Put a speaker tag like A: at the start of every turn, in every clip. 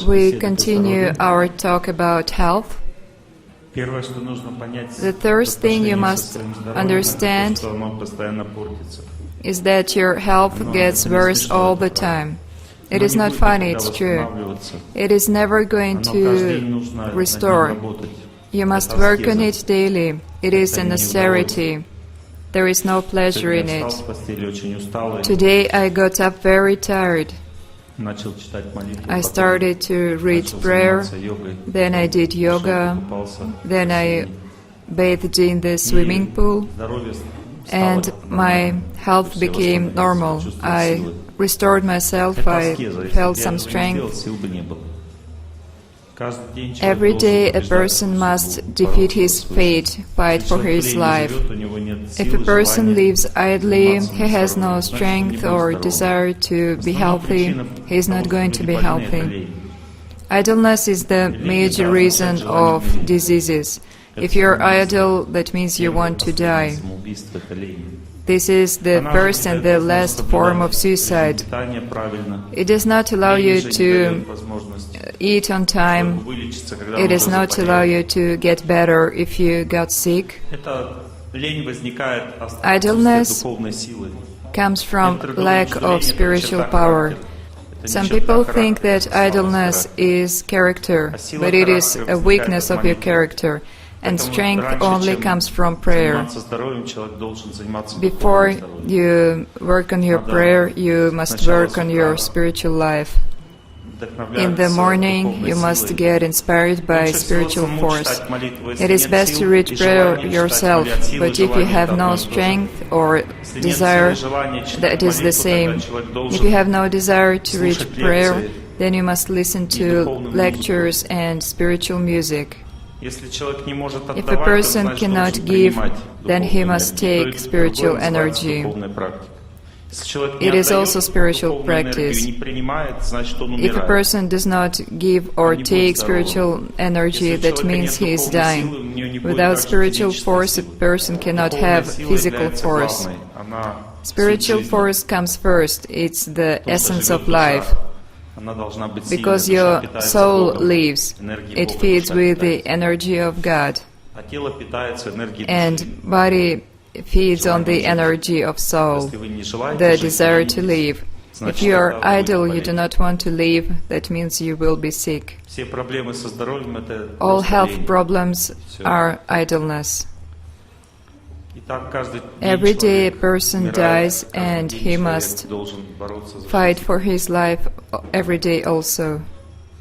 A: We continue our talk about health. The first thing you must understand is that your health gets worse all the time. It is not funny, it's true. It is never going to restore. You must work on it daily. It is a necessity. There is no pleasure in it. Today I got up very tired. I started to read prayer, then I did yoga, then I bathed in the swimming pool, and my health became normal. I restored myself, I felt some strength. Every day a person must defeat his fate, fight for his life. If a person lives idly, he has no strength or desire to be healthy, he is not going to be healthy. Idleness is the major reason of diseases. If you're idle, that means you want to die. This is the first and the last form of suicide. It does not allow you to eat on time. It does not allow you to get better if you got sick. Idleness comes from lack of spiritual power. Some people think that idleness is character, but it is a weakness of your character. And strength only comes from prayer. Before you work on your prayer, you must work on your spiritual life. In the morning, you must get inspired by spiritual force. It is best to read prayer yourself, but if you have no strength or desire, that is the same. If you have no desire to read prayer, then you must listen to lectures and spiritual music. If a person cannot give, then he must take spiritual energy. It is also spiritual practice. If a person does not give or take spiritual energy, that means he is dying. Without spiritual force, a person cannot have physical force. Spiritual force comes first. It's the essence of life. Because your soul lives, it feeds with the energy of God, and body feeds on the energy of soul, the desire to live. If you are idle, you do not want to live, that means you will be sick. All health problems are idleness. Every day a person dies and he must fight for his life every day also.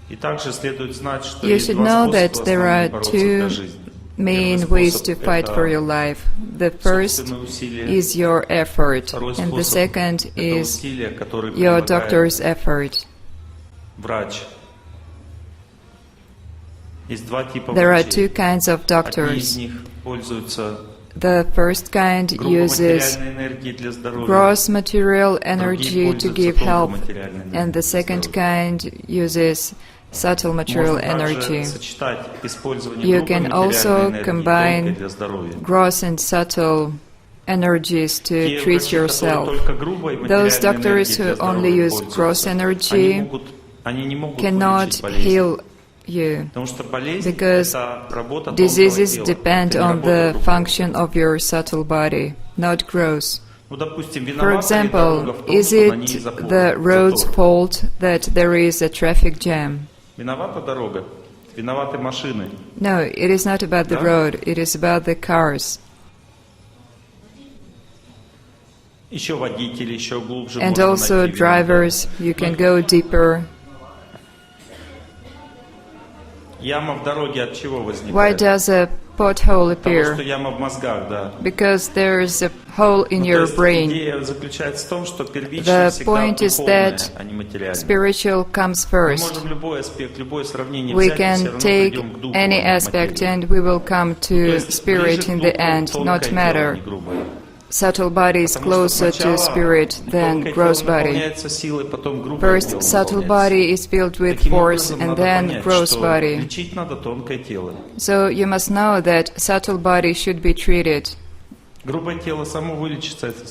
A: You should know that there are two main ways to fight for your life. The first is your effort, and the second is your doctor's effort. There are two kinds of doctors. The first kind uses gross material energy to give help, and the second kind uses subtle material energy. You can also combine gross and subtle energies to treat yourself. Those doctors who only use gross energy cannot heal you, because diseases depend on the function of your subtle body, not gross. For example, is it the road's fault that there is a traffic jam? No, it is not about the road, it is about the cars. And also drivers, you can go deeper. Why does a pothole appear? Because there is a hole in your brain. The point is that spiritual comes first. We can take any aspect and we will come to spirit in the end, not matter. Subtle body is closer to spirit than gross body. First, subtle body is filled with force, and then gross body. So you must know that subtle body should be treated.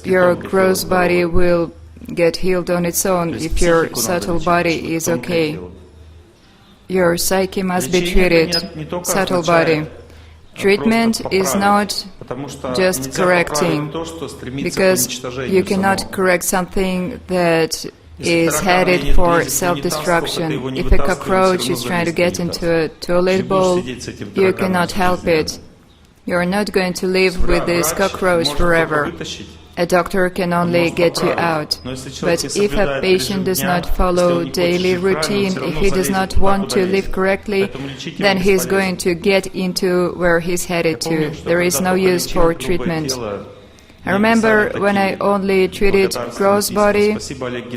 A: Your gross body will get healed on its own if your subtle body is okay. Your psyche must be treated, subtle body. Treatment is not just correcting, because you cannot correct something that is headed for self-destruction. If a cockroach is trying to get into a toilet bowl, you cannot help it. You are not going to live with this cockroach forever. A doctor can only get you out. But if a patient does not follow daily routine, if he does not want to live correctly, then he is going to get into where he's headed to. There is no use for treatment. I remember when I only treated gross body,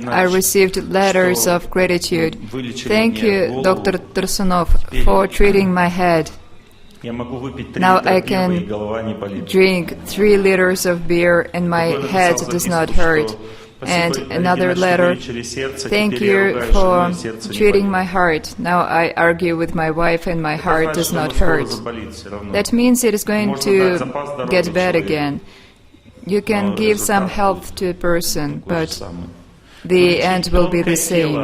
A: I received letters of gratitude. Thank you, Dr. Torsunov, for treating my head. Now I can drink 3 liters of beer and my head does not hurt. And another letter, thank you for treating my heart. Now I argue with my wife and my heart does not hurt. That means it is going to get bad again. You can give some health to a person, but the end will be the same.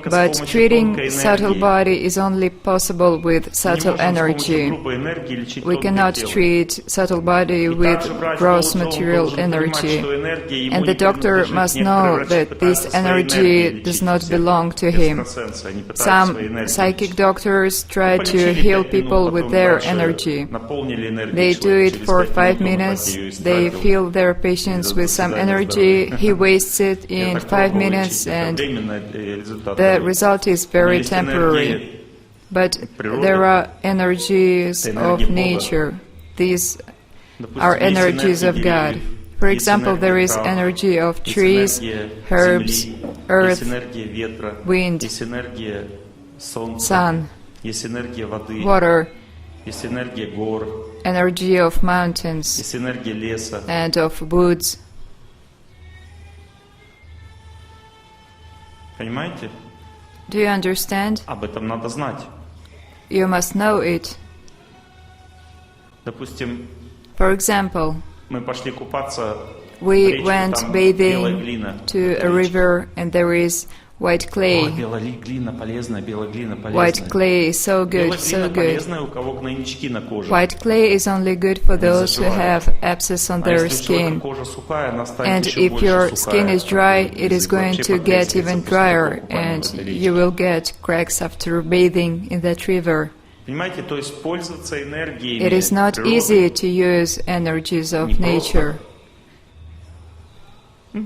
A: But treating subtle body is only possible with subtle energy. We cannot treat subtle body with gross material energy. And the doctor must know that this energy does not belong to him. Some psychic doctors try to heal people with their energy. They do it for 5 minutes, they fill their patients with some energy, he wastes it in 5 minutes and the result is very temporary. But there are energies of nature. These are energies of God. For example, there is energy of trees, herbs, earth, wind, sun, water, energy of mountains and of woods. Do you understand? You must know it. For example, we went bathing to a river and there is white clay. White clay is so good, so good. White clay is only good for those who have abscess on their skin. And if your skin is dry, it is going to get even drier and you will get cracks after bathing in that river. It is not easy to use energies of nature. We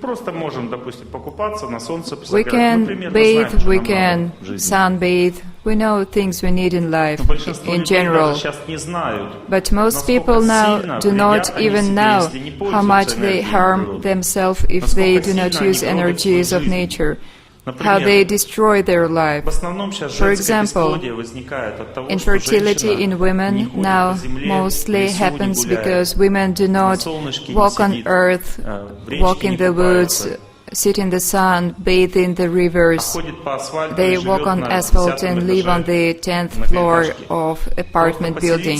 A: can bathe, we can sunbathe, we know things we need in life, in general. But most people now do not even know how much they harm themselves if they do not use energies of nature, how they destroy their life. For example, infertility in women now mostly happens because women do not walk on earth, walk in the woods, sit in the sun, bathe in the rivers. They walk on asphalt and live on the 10th floor of apartment building.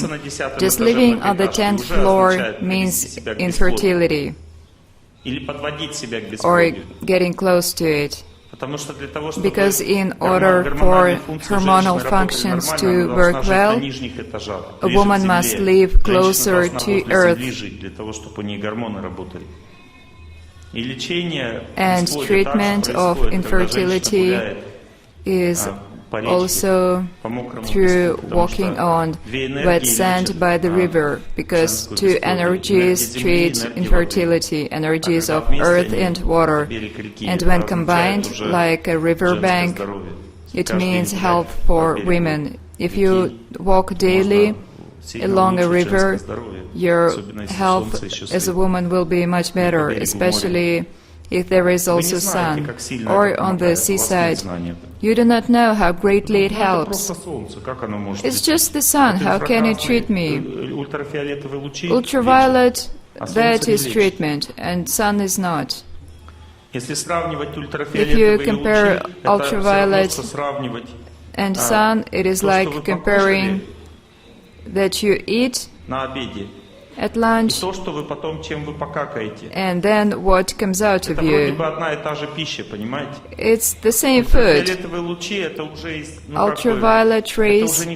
A: Just living on the 10th floor means infertility, or getting close to it. Because in order for hormonal functions to work well, a woman must live closer to Earth. And treatment of infertility is also through walking on wet sand by the river, because two energies treat infertility, energies of earth and water, and when combined like a riverbank, it means health for women. If you walk daily along a river, your health as a woman will be much better, especially if there is also sun, or on the seaside. You do not know how greatly it helps. It's just the sun, how can it treat me? Ultraviolet, that is treatment, and sun is not. If you compare ultraviolet and sun, it is like comparing that you eat at lunch, and then what comes out of you. It's the same food. Ultraviolet rays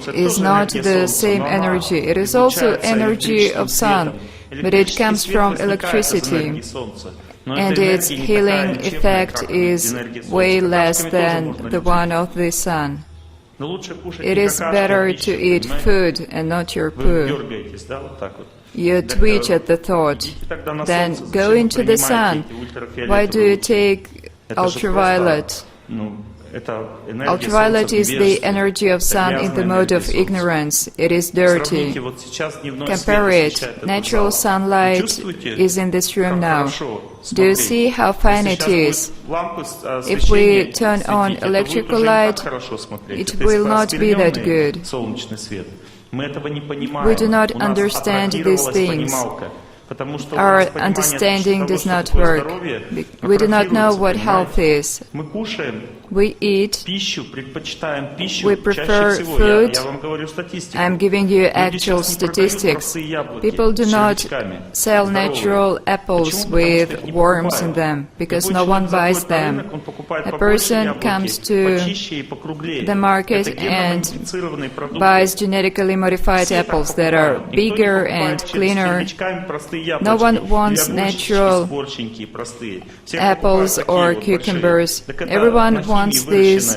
A: is not the same energy. It is also energy of sun, but it comes from electricity, and its healing effect is way less than the one of the sun. It is better to eat food and not your poo. You twitch at the thought. Then go into the sun. Why do you take ultraviolet? Ultraviolet is the energy of sun in the mode of ignorance. It is dirty. Compare it. Natural sunlight is in this room now. Do you see how fine it is? If we turn on electrical light, it will not be that good. We do not understand these things. Our understanding does not work. We do not know what health is. We eat. We prefer food. I'm giving you actual statistics. People do not sell natural apples with worms in them because no one buys them. A person comes to the market and buys genetically modified apples that are bigger and cleaner. No one wants natural apples or cucumbers. Everyone wants these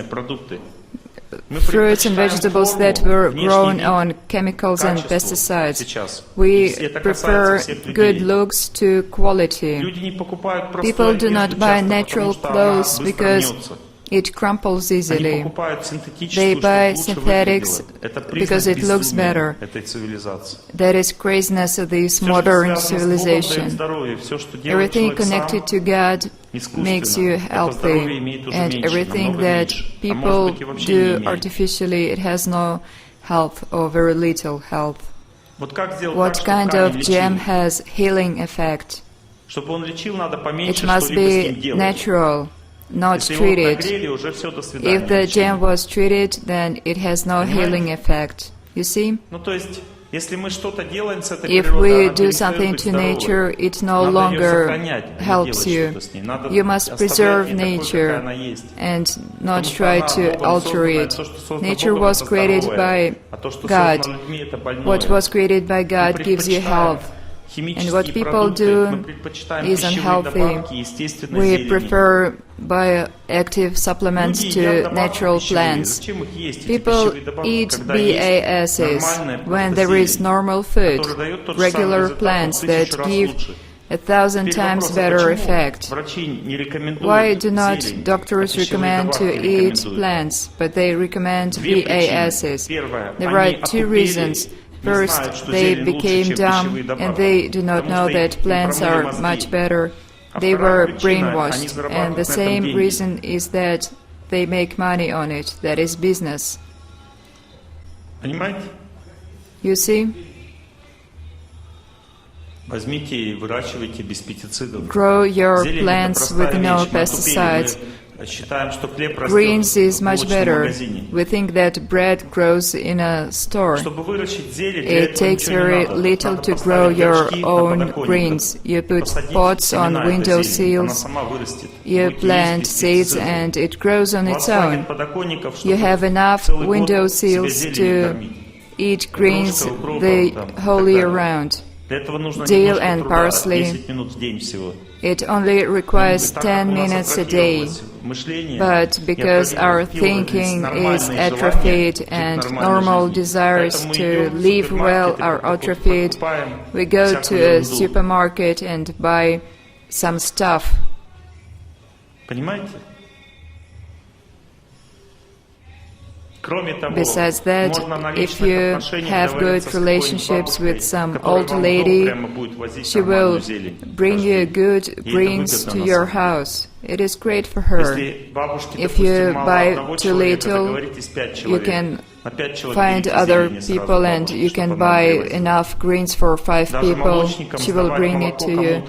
A: fruits and vegetables that were grown on chemicals and pesticides. We prefer good looks to quality. People do not buy natural clothes because it crumples easily. They buy synthetics because it looks better. That is craziness of this modern civilization. Everything connected to God makes you healthy, and everything that people do artificially, it has no health or very little health. What kind of gem has healing effect? It must be natural, not treated. If the gem was treated, then it has no healing effect. You see? If we do something to nature, it no longer helps you. You must preserve nature and not try to alter it. Nature was created by God. What was created by God gives you health. And what people do is unhealthy. We prefer bioactive supplements to natural plants. People eat BASs when there is normal food, regular plants that give 1,000 times better effect. Why do not doctors recommend to eat plants, but they recommend BASs? There are two reasons. First, they became dumb and they do not know that plants are much better. They were brainwashed, and the same reason is that they make money on it. That is business. You see? Grow your plants with no pesticides. Greens is much better. We think that bread grows in a store. It takes very little to grow your own greens. You put pots on window sills, you plant seeds and it grows on its own. You have enough window sills to eat greens the whole year round. Dill and parsley. It only requires 10 minutes a day. But because our thinking is atrophied and normal desires to live well are atrophied, we go to a supermarket and buy some stuff. Besides that, if you have good relationships with some old lady, she will bring you good greens to your house. It is great for her. If you buy too little, you can find other people and you can buy enough greens for 5 people. She will bring it to you.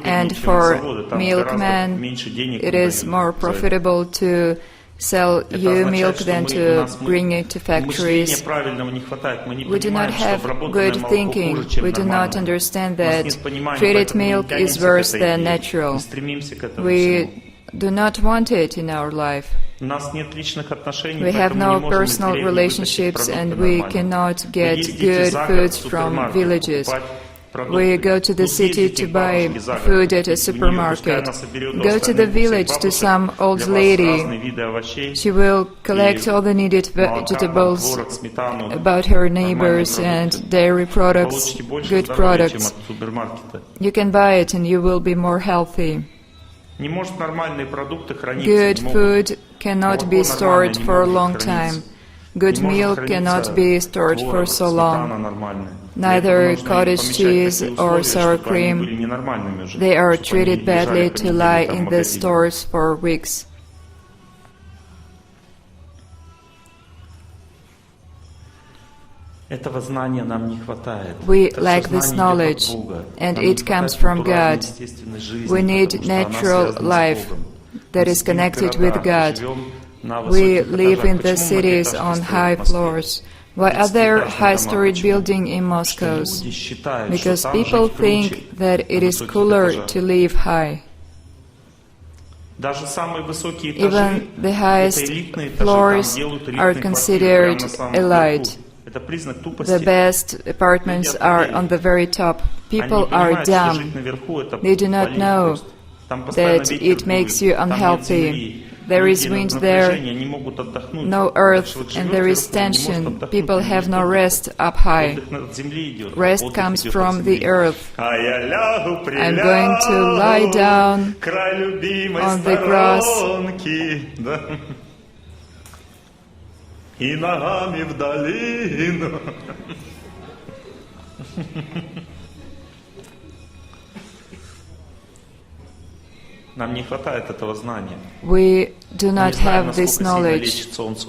A: And for milkmen, it is more profitable to sell ewe milk than to bring it to factories. We do not have good thinking. We do not understand that treated milk is worse than natural. We do not want it in our life. We have no personal relationships and we cannot get good foods from villages. We go to the city to buy food at a supermarket. Go to the village to some old lady. She will collect all the needed vegetables about her neighbors and dairy products, good products. You can buy it and you will be more healthy. Good food cannot be stored for a long time. Good milk cannot be stored for so long. Neither cottage cheese or sour cream. They are treated badly to lie in the stores for weeks. We lack this knowledge, and it comes from God. We need natural life that is connected with God. We live in the cities on high floors. Why are there high-storied buildings in Moscow? Because people think that it is cooler to live high. Even the highest floors are considered elite. The best apartments are on the very top. People are dumb. They do not know that it makes you unhealthy. There is wind there, no earth, and there is tension. People have no rest up high. Rest comes from the earth. I'm going to lie down on the grass We do not have this knowledge.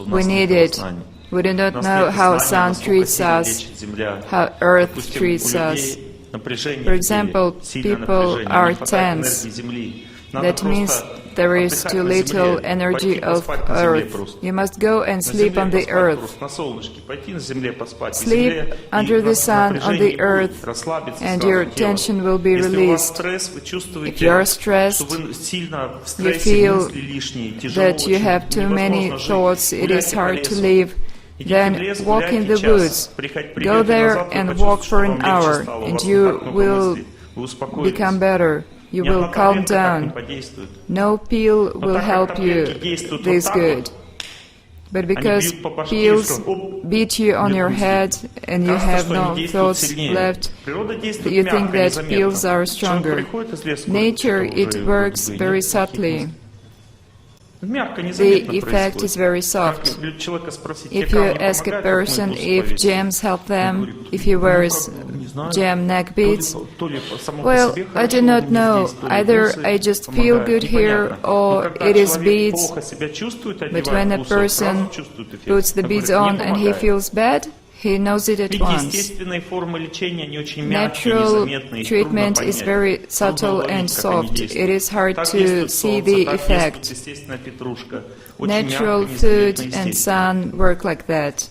A: We need it. We do not know how sun treats us, how earth treats us. For example, people are tense. That means there is too little energy of earth. You must go and sleep on the earth. Sleep under the sun on the earth, and your tension will be released. If you are stressed, you feel that you have too many thoughts, it is hard to live. Then walk in the woods. Go there and walk for an hour, and you will become better. You will calm down. No pill will help you this good. But because pills beat you on your head and you have no thoughts left, you think that pills are stronger. Nature, it works very subtly. The effect is very soft. If you ask a person if gems help them, if he wears gem neck beads, well, I do not know. Either I just feel good here or it is beads. But when a person puts the beads on and he feels bad, he knows it at once. Natural treatment is very subtle and soft. It is hard to see the effect. Natural food and sun work like that.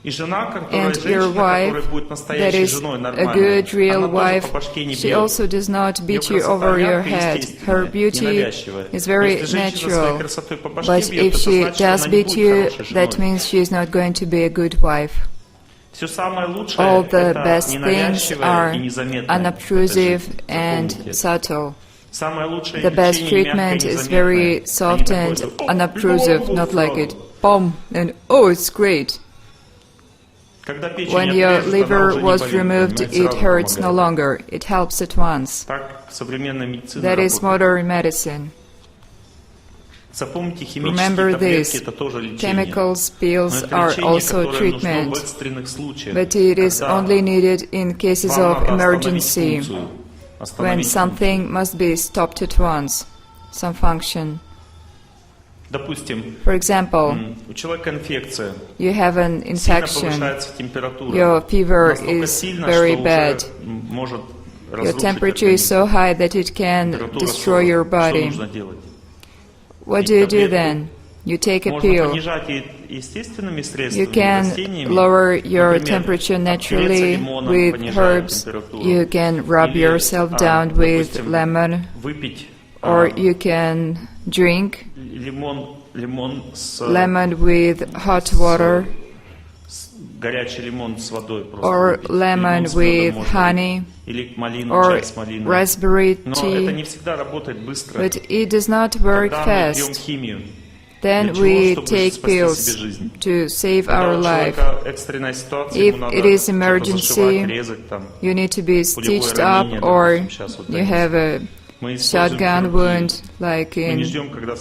A: And your wife, that is a good, real wife, she also does not beat you over your head. Her beauty is very natural. But if she does beat you, that means she is not going to be a good wife. All the best things are unobtrusive and subtle. The best treatment is very soft and unobtrusive, not like it, boom, and oh, it's great. When your liver was removed, it hurts no longer. It helps at once. That is modern medicine. Remember this. Chemicals, pills are also treatment, but it is only needed in cases of emergency, when something must be stopped at once, some function. For example, you have an infection, your fever is very bad, your temperature is so high that it can destroy your body. what do you do then? You take a pill. You can lower your temperature naturally with herbs. You can rub yourself down with lemon, or you can drink lemon with hot water, or lemon with honey, or raspberry tea, but it does not work fast. Then we take pills to save our life. If it is emergency, you need to be stitched up, or you have a shotgun wound like in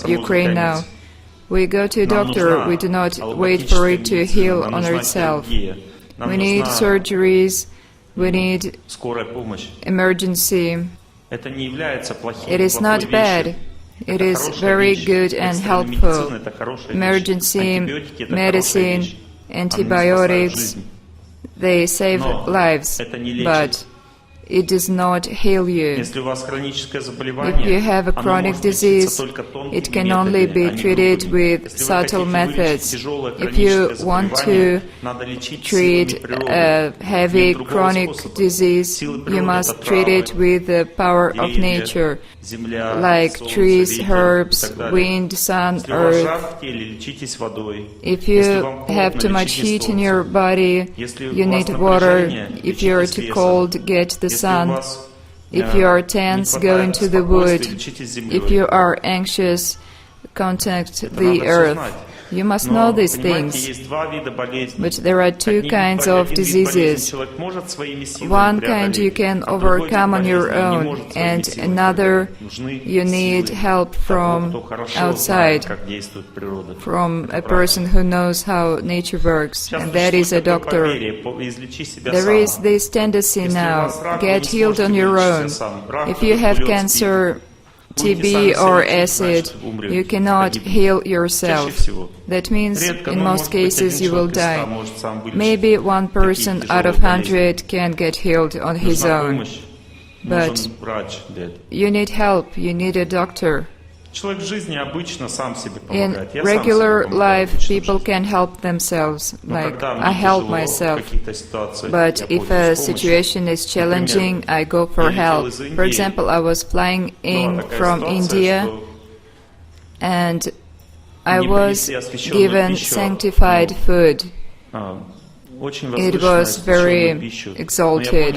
A: Ukraine now. We go to a doctor, we do not wait for it to heal on itself. We need surgeries, we need emergency. It is not bad. It is very good and helpful. Emergency medicine, antibiotics, they save lives, but it does not heal you. If you have a chronic disease, it can only be treated with subtle methods. If you want to treat a heavy chronic disease, you must treat it with the power of nature, like trees, herbs, wind, sun, earth. If you have too much heat in your body, you need water. If you are too cold, get the sun. If you are tense, go into the wood. If you are anxious, contact the earth. You must know these things. But there are two kinds of diseases. One kind you can overcome on your own, and another you need help from outside, from a person who knows how nature works, and that is a doctor. There is this tendency now, get healed on your own. If you have cancer, TB or acid, you cannot heal yourself. That means, in most cases, you will die. Maybe 1 person out of 100 can get healed on his own. But you need help, you need a doctor. In regular life, people can help themselves, like I help myself. But if a situation is challenging, I go for help. For example, I was flying in from India, and I was given sanctified food. It was very exalted,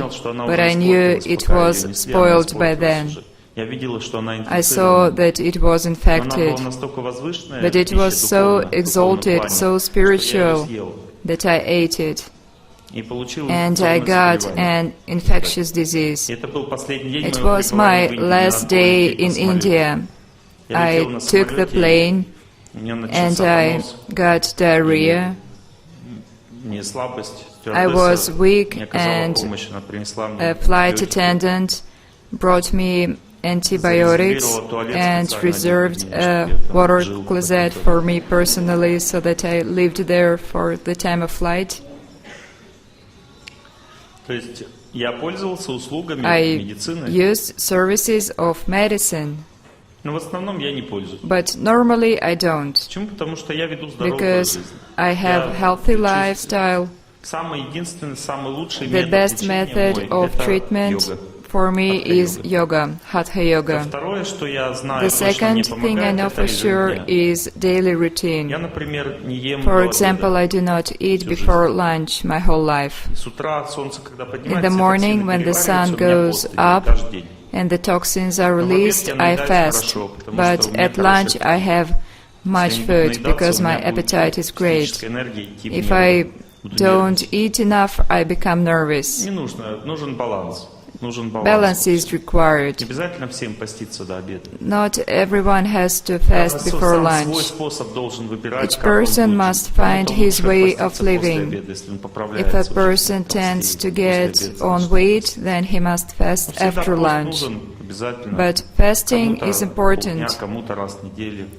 A: but I knew it was spoiled by then. I saw that it was infected, but it was so exalted, so spiritual, that I ate it, and I got an infectious disease. It was my last day in India. I took the plane, and I got diarrhea. I was weak, and a flight attendant brought me antibiotics and reserved a water closet for me personally, so that I lived there for the time of flight. I used services of medicine, but normally I don't, because I have healthy lifestyle. The best method of treatment for me is yoga, Hatha yoga. The second thing I know for sure is daily routine. For example, I do not eat before lunch my whole life. In the morning, when the sun goes up and the toxins are released, I fast. But at lunch I have much food because my appetite is great. If I don't eat enough, I become nervous. Balance is required. Not everyone has to fast before lunch. Each person must find his way of living. If a person tends to get on weight, then he must fast after lunch. But fasting is important.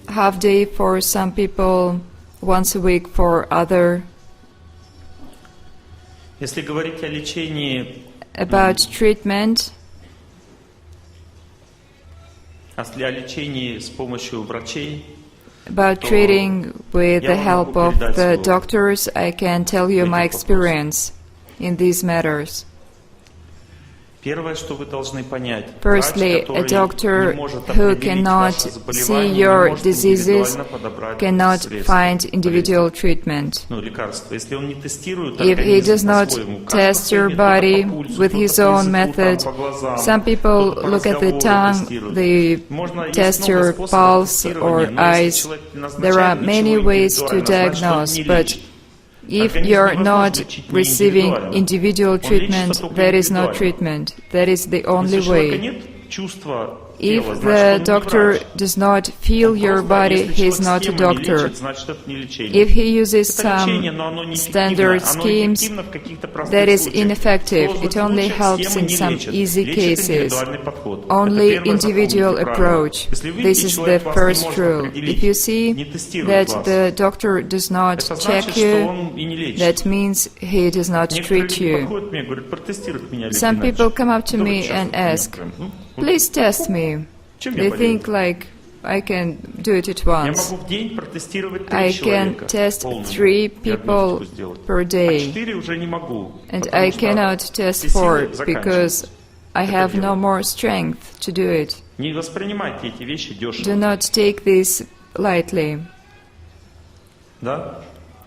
A: Half day for some people, once a week for other. About treatment, About treating with the help of the doctors, I can tell you my experience in these matters. Firstly, a doctor who cannot see your diseases cannot find individual treatment. If he does not test your body with his own method, some people look at the tongue, they test your pulse or eyes. There are many ways to diagnose, but if you're not receiving individual treatment, that is not treatment. That is the only way. If the doctor does not feel your body, he is not a doctor. If he uses some standard schemes, that is ineffective. It only helps in some easy cases. Only individual approach. This is the first rule. If you see that the doctor does not check you, that means he does not treat you. Some people come up to me and ask, "Please test me." They think like I can do it at once. I can test 3 people per day, and I cannot test 4 because I have no more strength to do it. Do not take this lightly.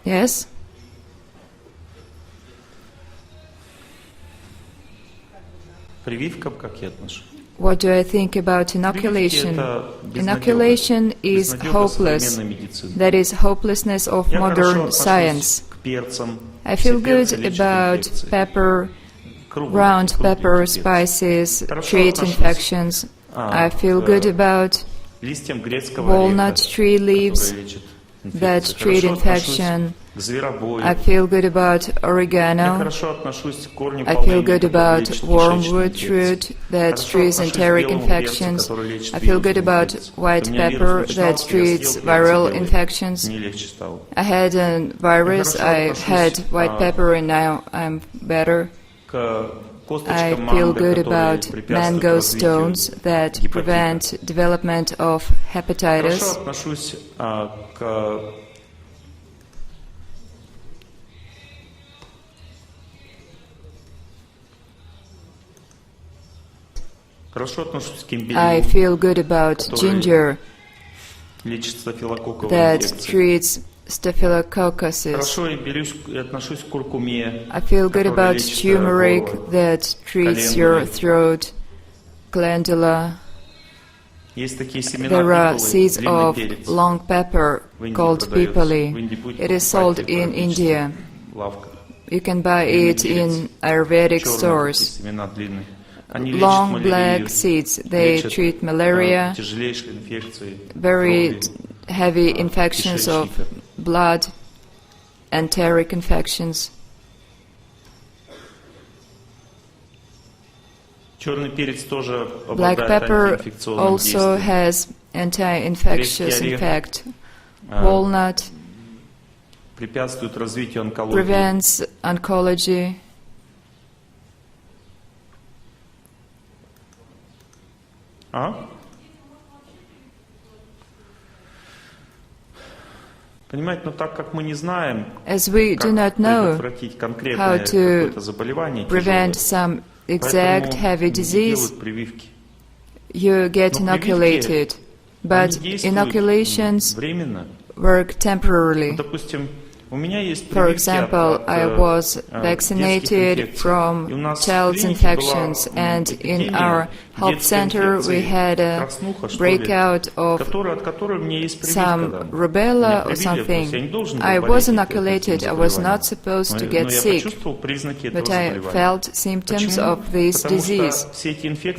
A: Yes? What do I think about inoculation? Inoculation is hopeless. That is hopelessness of modern science. I feel good about pepper, ground pepper, spices, treat infections. I feel good about walnut tree leaves that treat infection. I feel good about oregano. I feel good about wormwood root that treats enteric infections. I feel good about white pepper that treats viral infections. I had a virus, I had white pepper, and now I'm better. I feel good about mango stones that prevent development of hepatitis. I feel good about ginger that treats staphylococcuses. I feel good about turmeric that treats your throat glandula. There are seeds of long pepper called pipali. It is sold in India. You can buy it in Ayurvedic stores. Long black seeds, they treat malaria, very heavy infections of blood, enteric infections. Black pepper also has anti-infectious effect. Walnut prevents oncology. As we do not know how to prevent some exact heavy disease, you get inoculated, but inoculations work temporarily. For example, I was vaccinated from child's infections, and in our health center we had a breakout of some rubella or something. I was inoculated, I was not supposed to get sick, but I felt symptoms of this disease,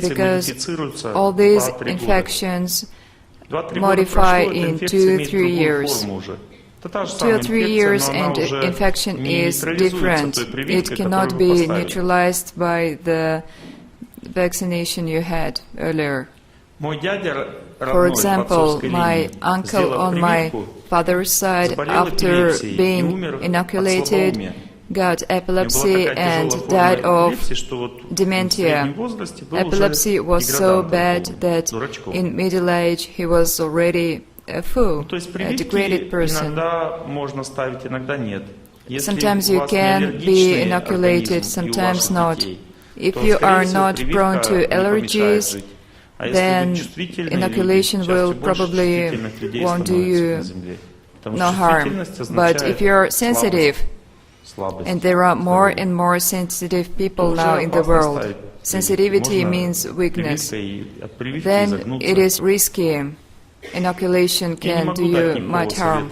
A: because all these infections modify in 2-3 years. 2 or 3 years and infection is different. It cannot be neutralized by the vaccination you had earlier. For example, my uncle on my father's side, after being inoculated, got epilepsy and died of dementia. Epilepsy was so bad that in middle age he was already a fool, a degraded person. Sometimes you can be inoculated, sometimes not. If you are not prone to allergies, then inoculation will probably won't do you no harm. But if you are sensitive, and there are more and more sensitive people now in the world, sensitivity means weakness, then it is risky. Inoculation can do you much harm.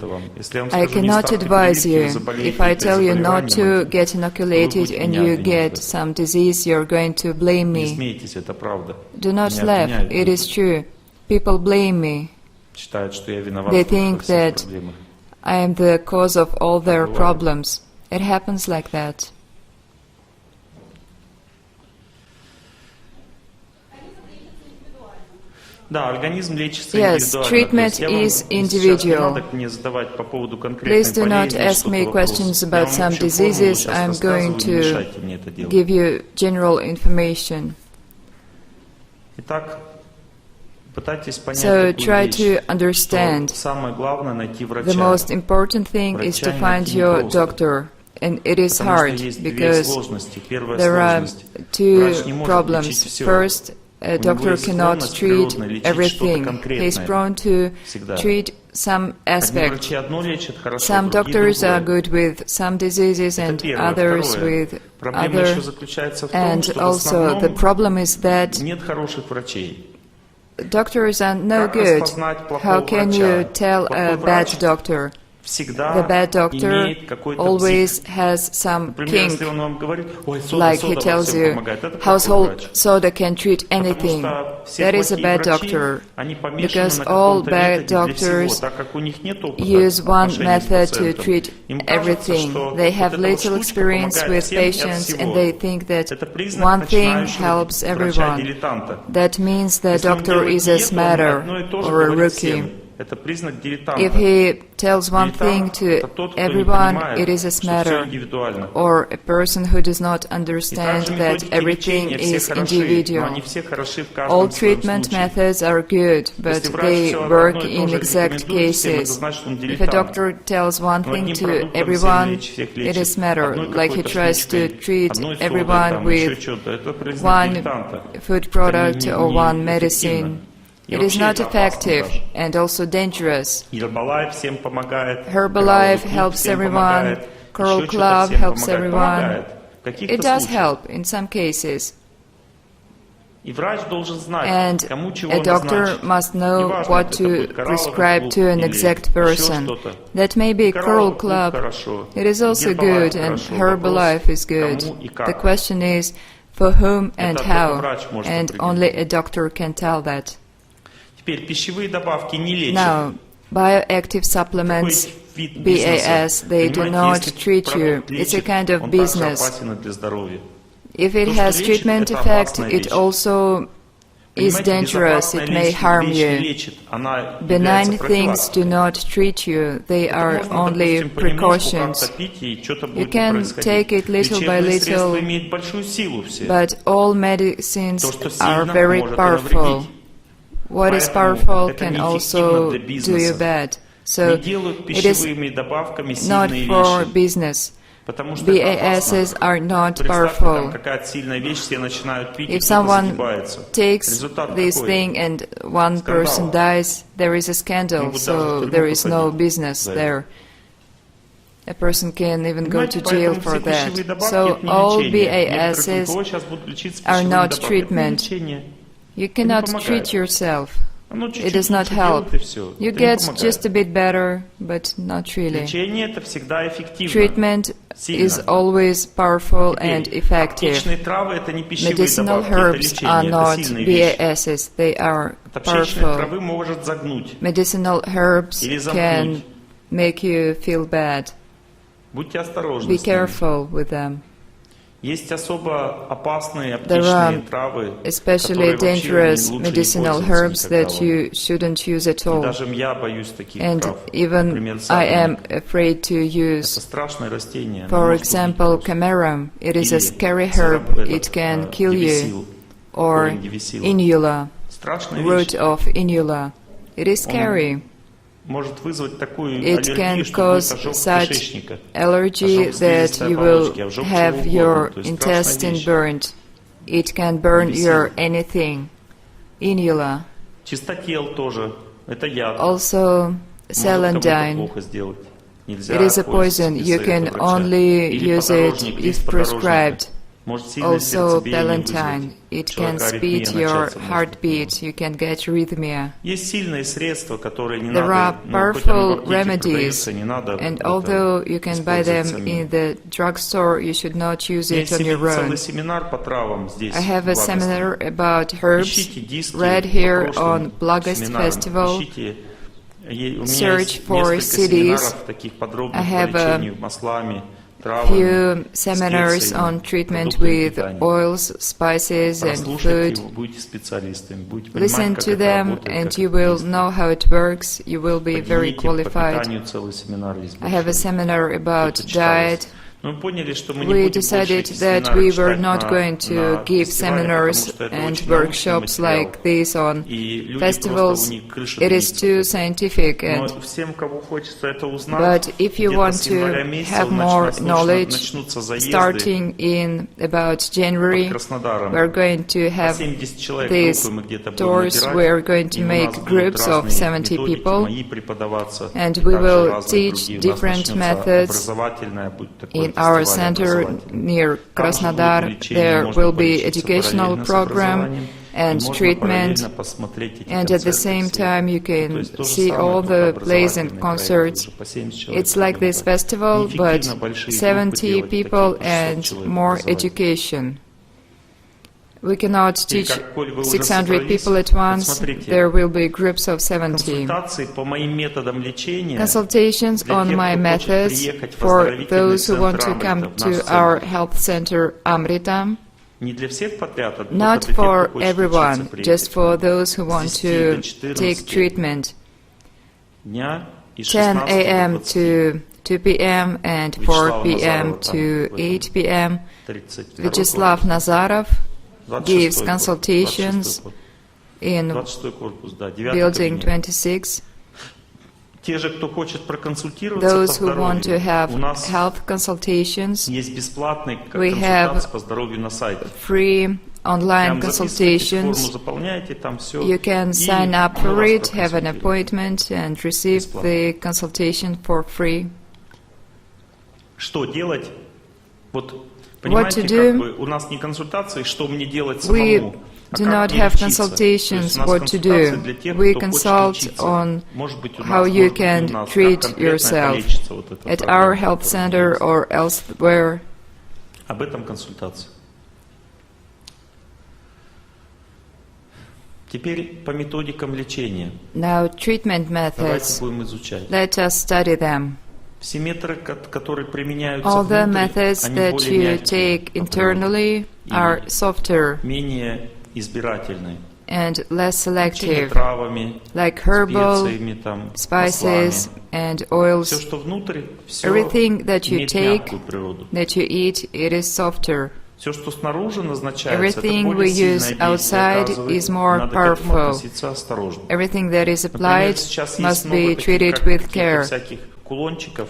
A: I cannot advise you. If I tell you not to get inoculated and you get some disease, you're going to blame me. Do not laugh, it is true. People blame me. They think that I am the cause of all their problems. It happens like that. Yes, treatment is individual. Please do not ask me questions about some diseases. I am going to give you general information. So try to understand. The most important thing is to find your doctor. And it is hard because there are two problems. First, a doctor cannot treat everything. He is prone to treat some aspect. Some doctors are good with some diseases and others with other. And also the problem is that doctors are no good. How can you tell a bad doctor? The bad doctor always has some kink, like he tells you, household soda can treat anything. That is a bad doctor, because all bad doctors use one method to treat everything. They have little experience with patients and they think that one thing helps everyone. That means the doctor is a smarter or a rookie. If he tells one thing to everyone, it is a smatter, or a person who does not understand that everything is individual. All treatment methods are good, but they work in exact cases. If a doctor tells one thing to everyone, it is matter, like he tries to treat everyone with one food product or one medicine. It is not effective and also dangerous. Herbalife helps everyone, Coral Club helps everyone. It does help in some cases. And a doctor must know what to prescribe to an exact person. That may be Coral Club. It is also good, and Herbalife is good. The question is for whom and how, and only a doctor can tell that. Now, bioactive supplements, BAS, they do not treat you. It's a kind of business. If it has treatment effect, it also is dangerous. It may harm you. Benign things do not treat you. They are only precautions. You can take it little by little, but all medicines are very powerful. What is powerful can also do you bad. So it is not for business. BASs are not powerful. If someone takes this thing and one person dies, there is a scandal, so there is no business there. A person can even go to jail for that. So all BASs are not treatment. You cannot treat yourself. It does not help. You get just a bit better, but not really. Treatment is always powerful and effective. Medicinal herbs are not BASs, they are powerful. Medicinal herbs can make you feel bad. Be careful with them. There are especially dangerous medicinal herbs that you shouldn't use at all. And even I am afraid to use, for example, camerum. It is a scary herb. It can kill you. Or inula, root of inula. It is scary. It can cause such allergy that you will have your intestine burned. It can burn your anything. Inula. Also, celandine. It is a poison. You can only use it if prescribed. Also, palatine. It can speed your heartbeat. You can get arrhythmia. There are powerful remedies, and although you can buy them in the drugstore, you should not use it on your own. I have a seminar about herbs right here on Blagast Festival. Search for CDs. I have a few seminars on treatment with oils, spices and food. Listen to them and you will know how it works. You will be very qualified. I have a seminar about diet. We decided that we were not going to give seminars and workshops like this on festivals. It is too scientific. But if you want to have more knowledge, starting in about January, we're going to have these tours. We're going to make groups of 70 people, and we will teach different methods. In our center near Krasnodar, there will be educational program and treatment, and at the same time you can see all the plays and concerts. It's like this festival, but 70 people and more education. We cannot teach 600 people at once. There will be groups of 70. Consultations on my methods for those who want to come to our health center Amrita. Not for everyone, just for those who want to take treatment. 10 a.m. to 2 p.m. and 4 p.m. to 8 p.m. Vyacheslav Nazarov gives consultations in building 26. Those who want to have health consultations, we have free online consultations. You can sign up for it, have an appointment, and receive the consultation for free. What to do? We do not have consultations what to do. We consult on how you can treat yourself at our health center or elsewhere. Now, treatment methods. Let us study them. All the methods that you take internally are softer and less selective, like herbal, spices and oils. Everything that you take, that you eat, it is softer. Everything we use outside is more powerful. Everything that is applied must be treated with care.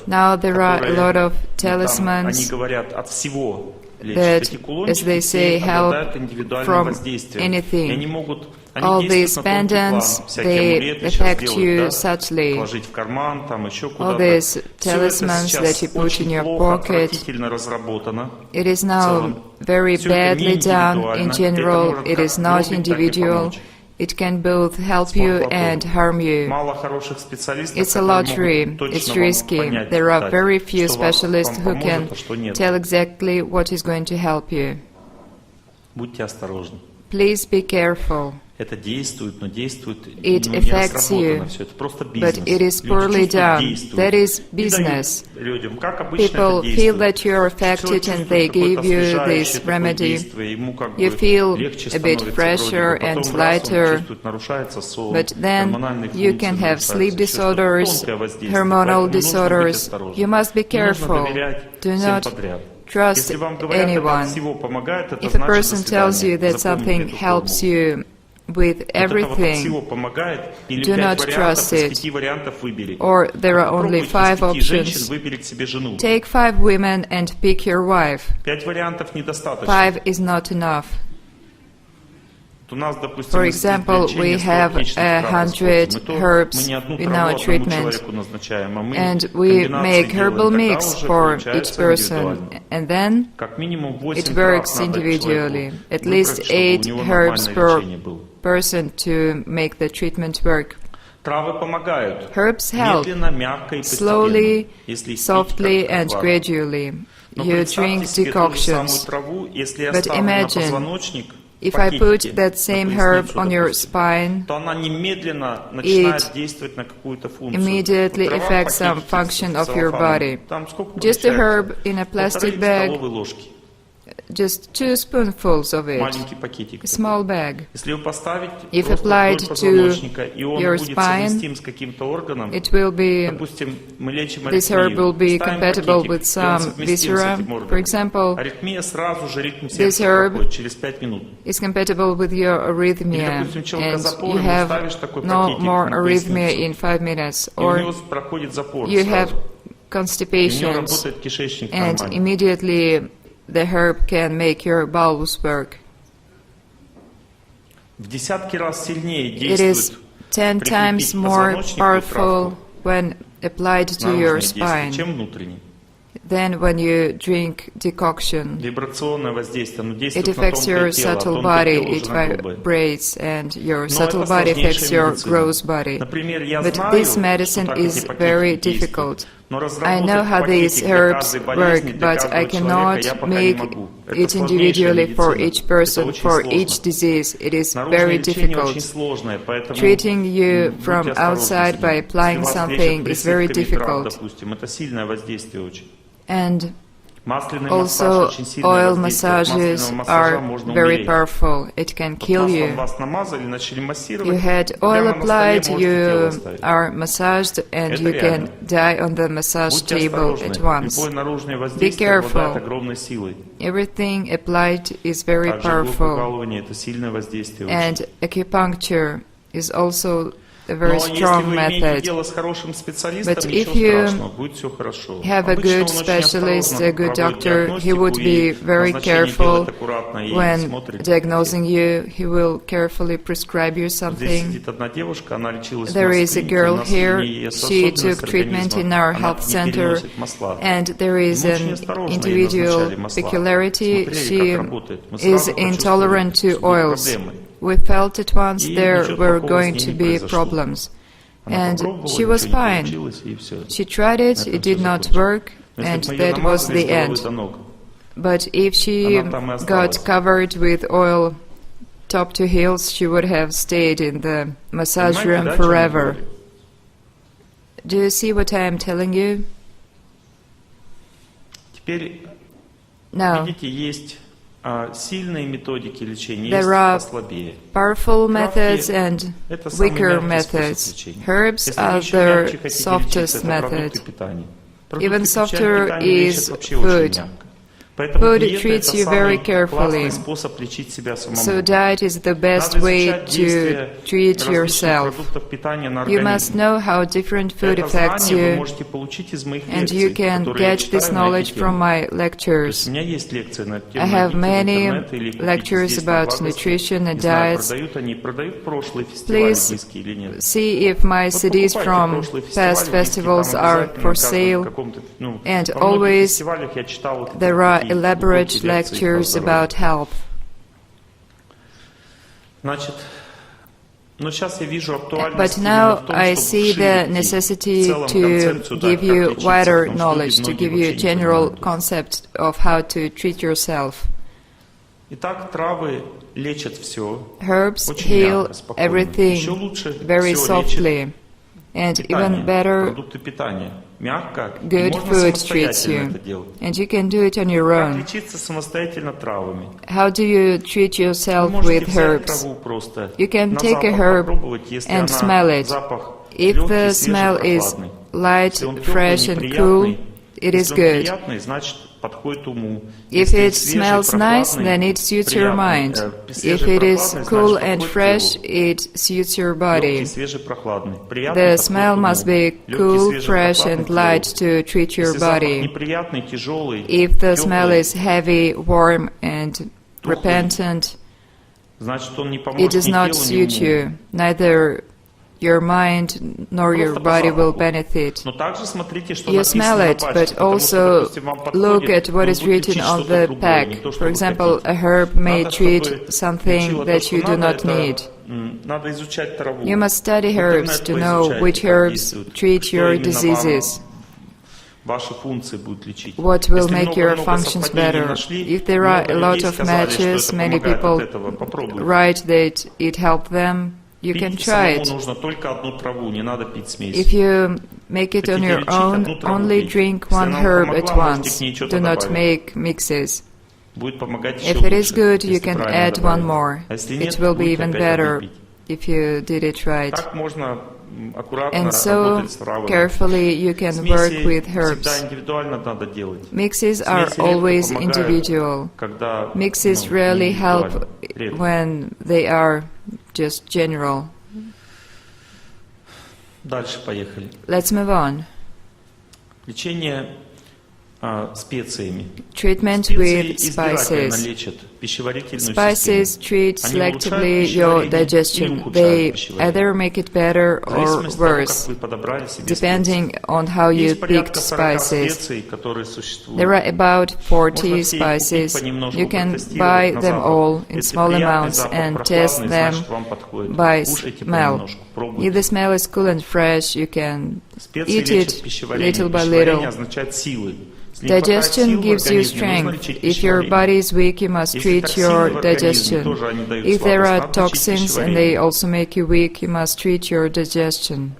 A: Now there are a lot of talismans that, as they say, help from anything. All these pendants, they affect you subtly. All these talismans that you put in your pocket, it is now very badly done in general. It is not individual. It can both help you and harm you. It's a lottery. It's risky. There are very few specialists who can tell exactly what is going to help you. Please be careful. It affects you, but it is poorly done. That is business. People feel that you are affected and they give you this remedy. You feel a bit fresher and lighter, but then you can have sleep disorders, hormonal disorders. You must be careful. Do not trust anyone. If a person tells you that something helps you with everything, do not trust it. Or there are only 5 options. Take 5 women and pick your wife. 5 is not enough. For example, we have 100 herbs in our treatment, and we make herbal mix for each person, and then it works individually. At least 8 herbs per person to make the treatment work. Herbs help slowly, softly and gradually. You drink decoctions, but imagine, if I put that same herb on your spine, it immediately affects some function of your body. Just a herb in a plastic bag, just 2 spoonfuls of it, a small bag. If applied to your spine, it will be, this herb will be compatible with some viscera. For example, this herb is compatible with your arrhythmia, and you have no more arrhythmia in 5 minutes. Or you have constipations, and immediately the herb can make your bowels work. It is 10 times more powerful when applied to your spine than when you drink decoction. It affects your subtle body, it vibrates, and your subtle body affects your gross body. But this medicine is very difficult. I know how these herbs work, but I cannot make it individually for each person, for each disease. It is very difficult. Treating you from outside by applying something is very difficult. And also, oil massages are very powerful. It can kill you. You had oil applied, you are massaged, and you can die on the massage table at once. Be careful. Everything applied is very powerful. And acupuncture is also a very strong method. But if you have a good specialist, a good doctor, he would be very careful when diagnosing you. He will carefully prescribe you something. There is a girl here, she took treatment in our health center, and there is an individual peculiarity. She is intolerant to oils. We felt at once there were going to be problems, and she was fine. She tried it, it did not work, and that was the end. But if she got covered with oil top to heels, she would have stayed in the massage room forever. Do you see what I am telling you? Now, there are powerful methods and weaker methods. Herbs are the softest method. Even softer is food. Food treats you very carefully, so diet is the best way to treat yourself. You must know how different food affects you, and you can get this knowledge from my lectures. I have many lectures about nutrition and diets. Please see if my CDs from past festivals are for sale, and always there are elaborate lectures about health. But now I see the necessity to give you wider knowledge, to give you a general concept of how to treat yourself. Herbs heal everything very softly, and even better, good food treats you, and you can do it on your own. How do you treat yourself with herbs? You can take a herb and smell it. If the smell is light, fresh and cool, it is good. If it smells nice, then it suits your mind. If it is cool and fresh, it suits your body. The smell must be cool, fresh and light to treat your body. If the smell is heavy, warm and repentant, it does not suit you. Neither your mind nor your body will benefit. You smell it, but also look at what is written on the pack. For example, a herb may treat something that you do not need. You must study herbs to know which herbs treat your diseases. What will make your functions better? If there are a lot of matches, many people write that it helped them. You can try it. If you make it on your own, only drink one herb at once. Do not make mixes. If it is good, you can add one more. It will be even better if you did it right. And so, carefully, you can work with herbs. Mixes are always individual. Mixes rarely help when they are just general. Let's move on. Treatment with spices. Spices treat selectively your digestion. They either make it better or worse, depending on how you picked spices. There are about 40 spices. You can buy them all in small amounts and test them by smell. If the smell is cool and fresh, you can eat it little by little. Digestion gives you strength. If your body is weak, you must treat your digestion. If there are toxins and they also make you weak, you must treat your digestion.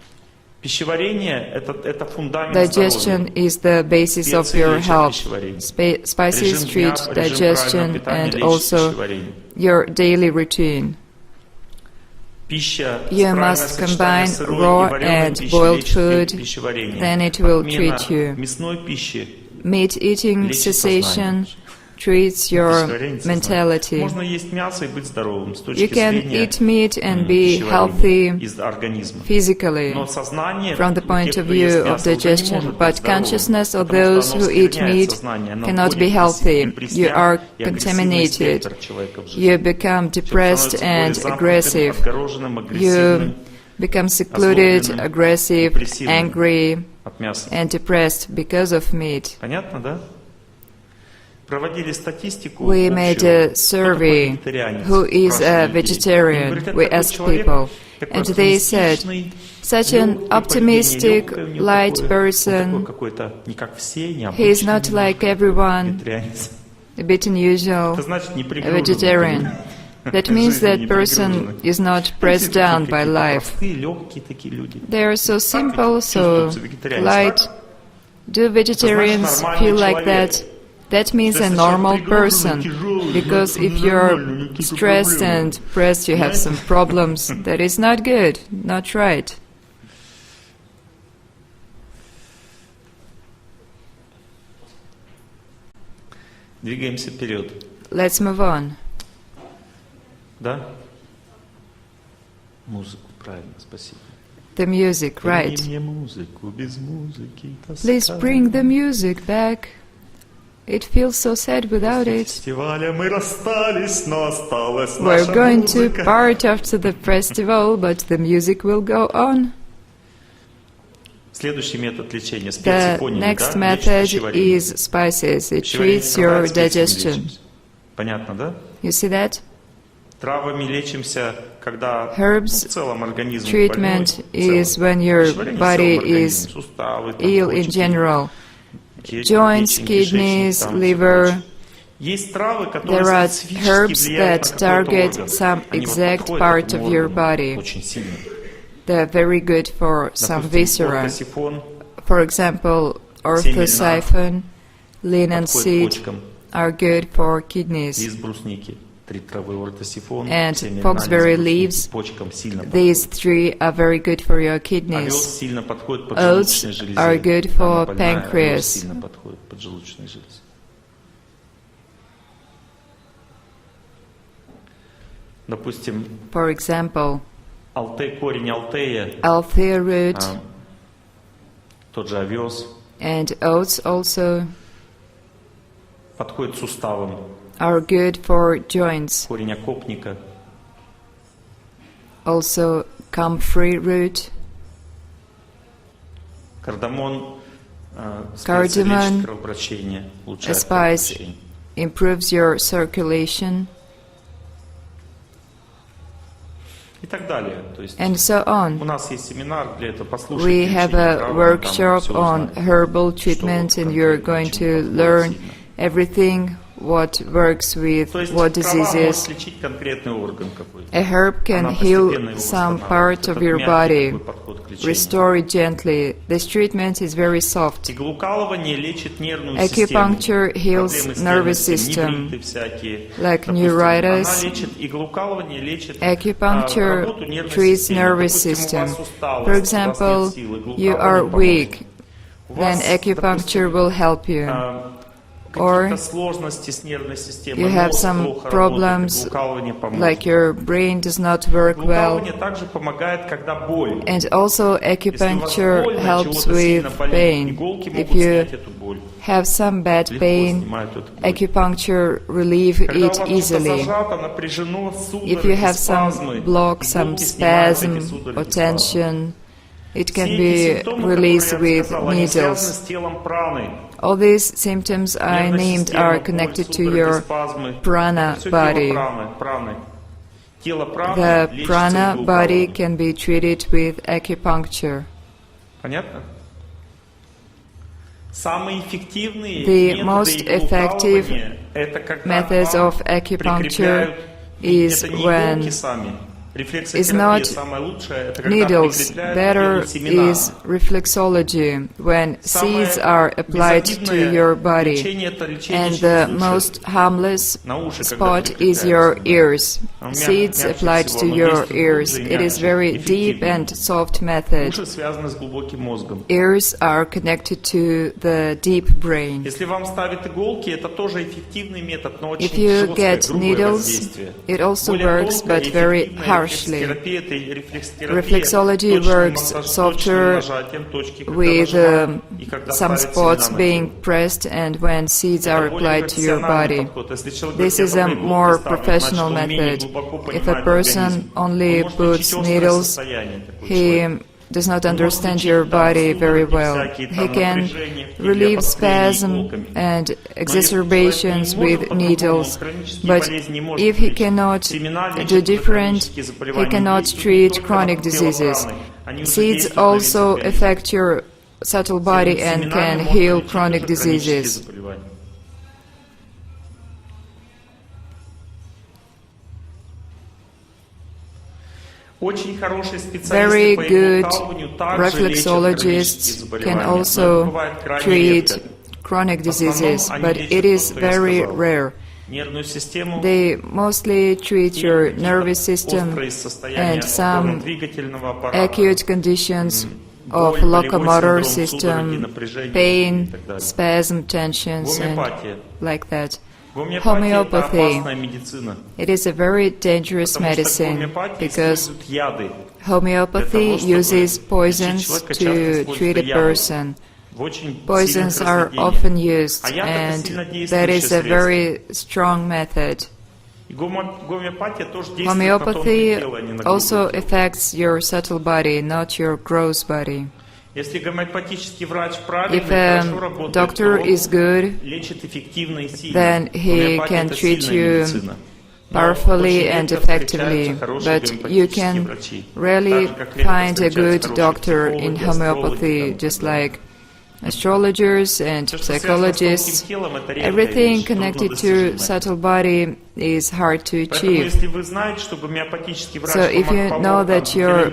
A: Digestion is the basis of your health. Spices treat digestion and also your daily routine. You must combine raw and boiled food, then it will treat you. Meat-eating cessation treats your mentality. You can eat meat and be healthy physically from the point of view of digestion, but consciousness of those who eat meat cannot be healthy. You are contaminated. You become depressed and aggressive. You become secluded, aggressive, angry, and depressed because of meat. We made a survey, who is a vegetarian? We asked people, and they said, such an optimistic, light person, he is not like everyone, a bit unusual, a vegetarian. That means that person is not pressed down by life. They are so simple, so light. Do vegetarians feel like that? That means a normal person. Because if you're stressed and pressed, you have some problems. That is not good, not right. Let's move on. The music, right. Please bring the music back. It feels so sad without it. We're going to part after the festival, but the music will go on. The next method is spices. It treats your digestion. You see that? Herbs treatment is when your body is ill in general. Joints, kidneys, liver, There are herbs that target some exact part of your body. They're very good for some viscera. For example, orthosiphon, linseed are good for kidneys. And foxberry leaves, these three are very good for your kidneys. Oats are good for pancreas. For example, althea root and oats also are good for joints. Also comfrey root, cardamom, a spice, improves your circulation, and so on. We have a workshop on herbal treatment, and you're going to learn everything what works with what diseases. A herb can heal some part of your body, restore it gently. This treatment is very soft. Acupuncture heals nervous system, like neuritis. Acupuncture treats nervous system. For example, you are weak, then acupuncture will help you. Or you have some problems, like your brain does not work well. And also acupuncture helps with pain. If you have some bad pain, acupuncture relieves it easily. If you have some block, some spasm or tension, it can be released with needles. All these symptoms I named are connected to your prana body. The prana body can be treated with acupuncture. The most effective methods of acupuncture is when is not needles, better is reflexology, when seeds are applied to your body, and the most harmless spot is your ears. Seeds applied to your ears. It is very deep and soft method. Ears are connected to the deep brain. If you get needles, it also works, but very harshly. Reflexology works softer with some spots being pressed and when seeds are applied to your body. This is a more professional method. If a person only puts needles, he does not understand your body very well. He can relieve spasm and exacerbations with needles, but if he cannot do different, he cannot treat chronic diseases. Seeds also affect your subtle body and can heal chronic diseases. Very good reflexologists can also treat chronic diseases, but it is very rare. They mostly treat your nervous system and some acute conditions of locomotor system, pain, spasm, tensions, and like that. Homeopathy. It is a very dangerous medicine because homeopathy uses poisons to treat a person. Poisons are often used, and that is a very strong method. Homeopathy also affects your subtle body, not your gross body. If a doctor is good, then he can treat you powerfully and effectively, but you can rarely find a good doctor in homeopathy, just like astrologers and psychologists. Everything connected to subtle body is hard to achieve. So if you know that your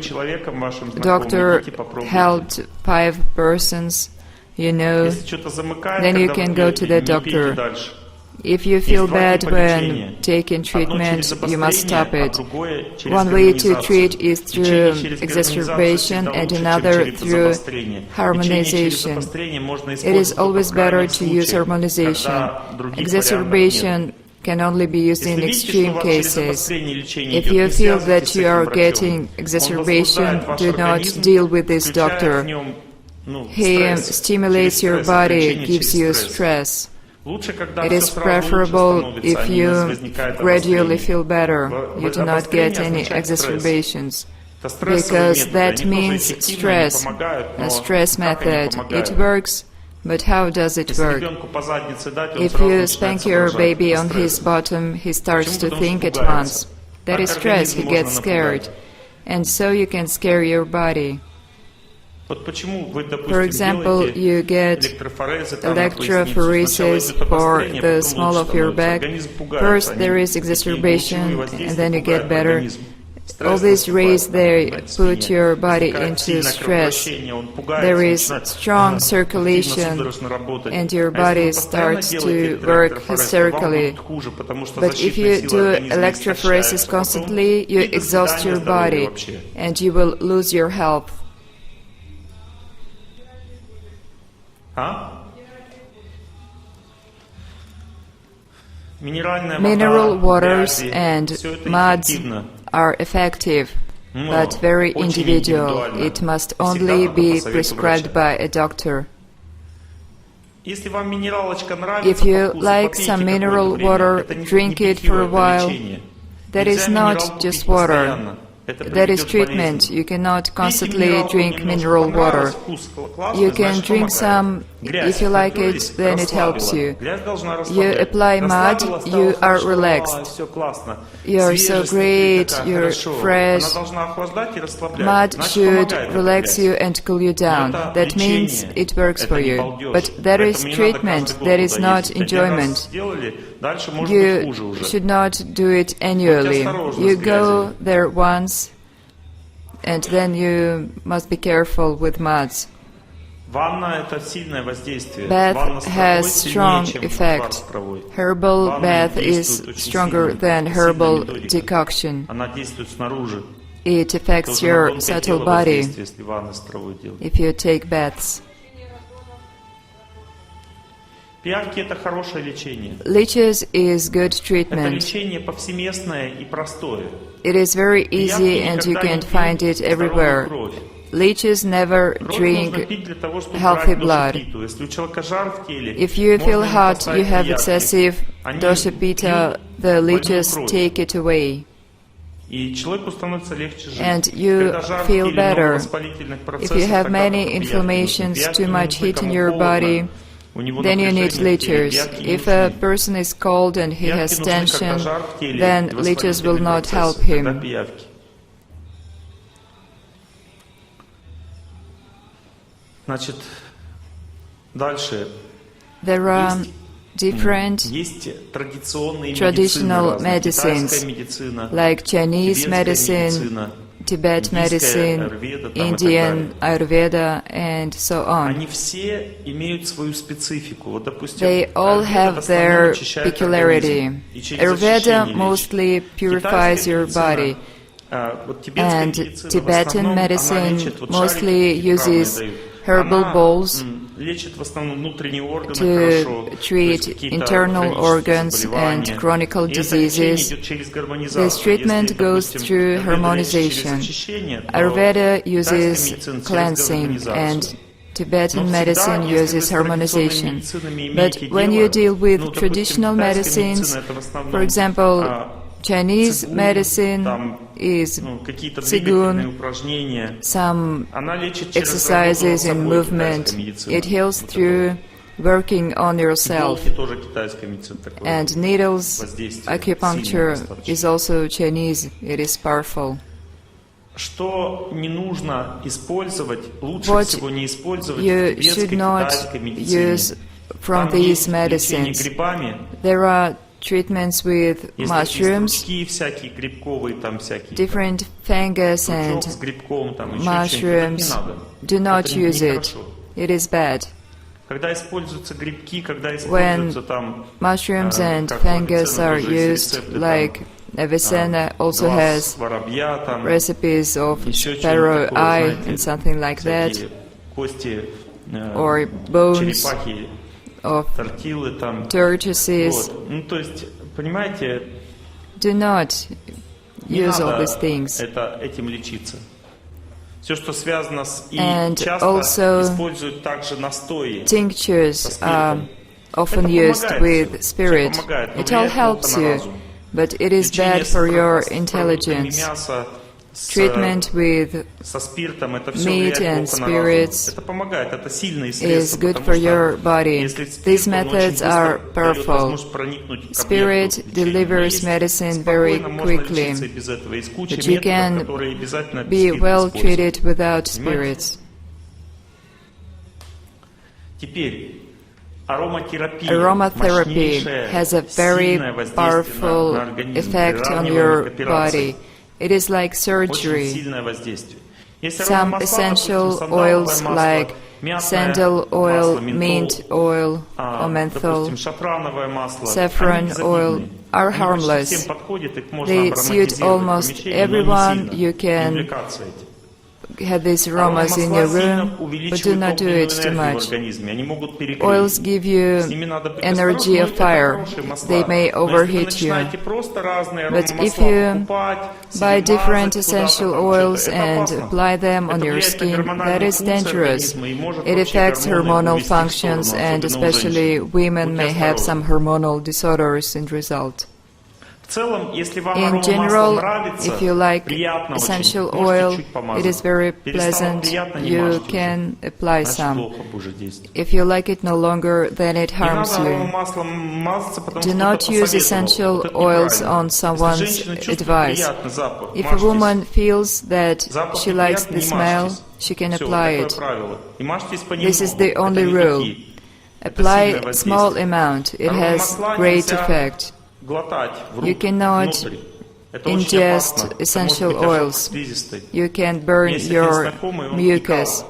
A: doctor helped 5 persons, you know, then you can go to the doctor. If you feel bad when taking treatment, you must stop it. One way to treat is through exacerbation and another through harmonization. It is always better to use harmonization. Exacerbation can only be used in extreme cases. If you feel that you are getting exacerbation, do not deal with this doctor. He stimulates your body, gives you stress. It is preferable if you gradually feel better, you do not get any exacerbations, because that means stress, a stress method. It works, but how does it work? If you spank your baby on his bottom, he starts to think at once. That is stress, he gets scared, and so you can scare your body. For example, you get electrophoresis for the small of your back. First there is exacerbation and then you get better. All these rays, they put your body into stress. There is strong circulation and your body starts to work hysterically. But if you do electrophoresis constantly, you exhaust your body and you will lose your health. Mineral waters and muds are effective, but very individual. It must only be prescribed by a doctor. If you like some mineral water, drink it for a while. That is not just water. That is treatment. You cannot constantly drink mineral water. You can drink some. If you like it, then it helps you. You apply mud, you are relaxed. You are so great, you're fresh. Mud should relax you and cool you down. That means it works for you. But that is treatment, that is not enjoyment. You should not do it annually. You go there once, and then you must be careful with muds. Bath has strong effect. Herbal bath is stronger than herbal decoction. It affects your subtle body if you take baths. Leeches is good treatment. It is very easy and you can find it everywhere. Leeches never drink healthy blood. If you feel hot, you have excessive dosha pitta, the leeches take it away. And you feel better. If you have many inflammations, too much heat in your body, then you need leeches. If a person is cold and he has tension, then leeches will not help him. There are different traditional medicines, like Chinese medicine, Tibet medicine, Indian Ayurveda, and so on. They all have their peculiarity. Ayurveda mostly purifies your body, and Tibetan medicine mostly uses herbal bowls to treat internal organs and chronic diseases. This treatment goes through harmonization. Ayurveda uses cleansing and Tibetan medicine uses harmonization. But when you deal with traditional medicines, for example, Chinese medicine is Qigong, some exercises and movement. It heals through working on yourself. And needles, acupuncture is also Chinese. It is powerful.
B: Что не нужно использовать, лучше
A: What
B: всего не использовать
A: you
B: в тибетской,
A: should not
B: китайской медицине.
A: use from
B: Там
A: these
B: есть лечение
A: medicines.
B: грибами,
A: There are treatments with
B: есть
A: mushrooms,
B: такие стручки всякие, грибковые там всякие.
A: different fungus
B: Стручок
A: and
B: с грибком, там еще что-нибудь.
A: mushrooms.
B: Не надо.
A: Do not
B: Это
A: use it.
B: нехорошо.
A: It is bad.
B: Когда используются грибки, когда
A: When
B: используются там...
A: mushrooms and
B: как
A: fungus
B: Авиценна
A: are
B: тоже есть
A: used,
B: рецепты,
A: like Avicenna also
B: глаз
A: has
B: воробья, там,
A: recipes of
B: еще что-нибудь
A: sparrow
B: такое,
A: eye
B: знаете,
A: and something like that,
B: всякие кости,
A: or bones
B: черепахи,
A: of
B: тортилы там.
A: tortoises.
B: Вот. Ну, то есть, понимаете,
A: Do not
B: не
A: use all
B: надо
A: these things.
B: этим лечиться. Все, что связано с... И
A: And
B: часто
A: also
B: используют также настои.
A: Tinctures are often used with spirit. It all helps you, but it is bad for your intelligence. Treatment with meat and spirits is good for your body. These methods are powerful. Spirit delivers medicine very quickly, but you can be well treated without spirits. Aromatherapy has a very powerful effect on your body. It is like surgery. Some essential oils like sandal oil, mint oil, or menthol, saffron oil are harmless. They suit almost everyone. You can have these aromas in your room, but do not do it too much. Oils give you energy of fire. They may overheat you. But if you buy different essential oils and apply them on your skin, that is dangerous. It affects hormonal functions, and especially women may have some hormonal disorders in result. In general, if you like essential oil, it is very pleasant, you can apply some. If you like it no longer, then it harms you. Do not use essential oils on someone's advice. If a woman feels that she likes the smell, she can apply it. This is the only rule. Apply a small amount, it has great effect. You cannot ingest essential oils. You can burn your mucus.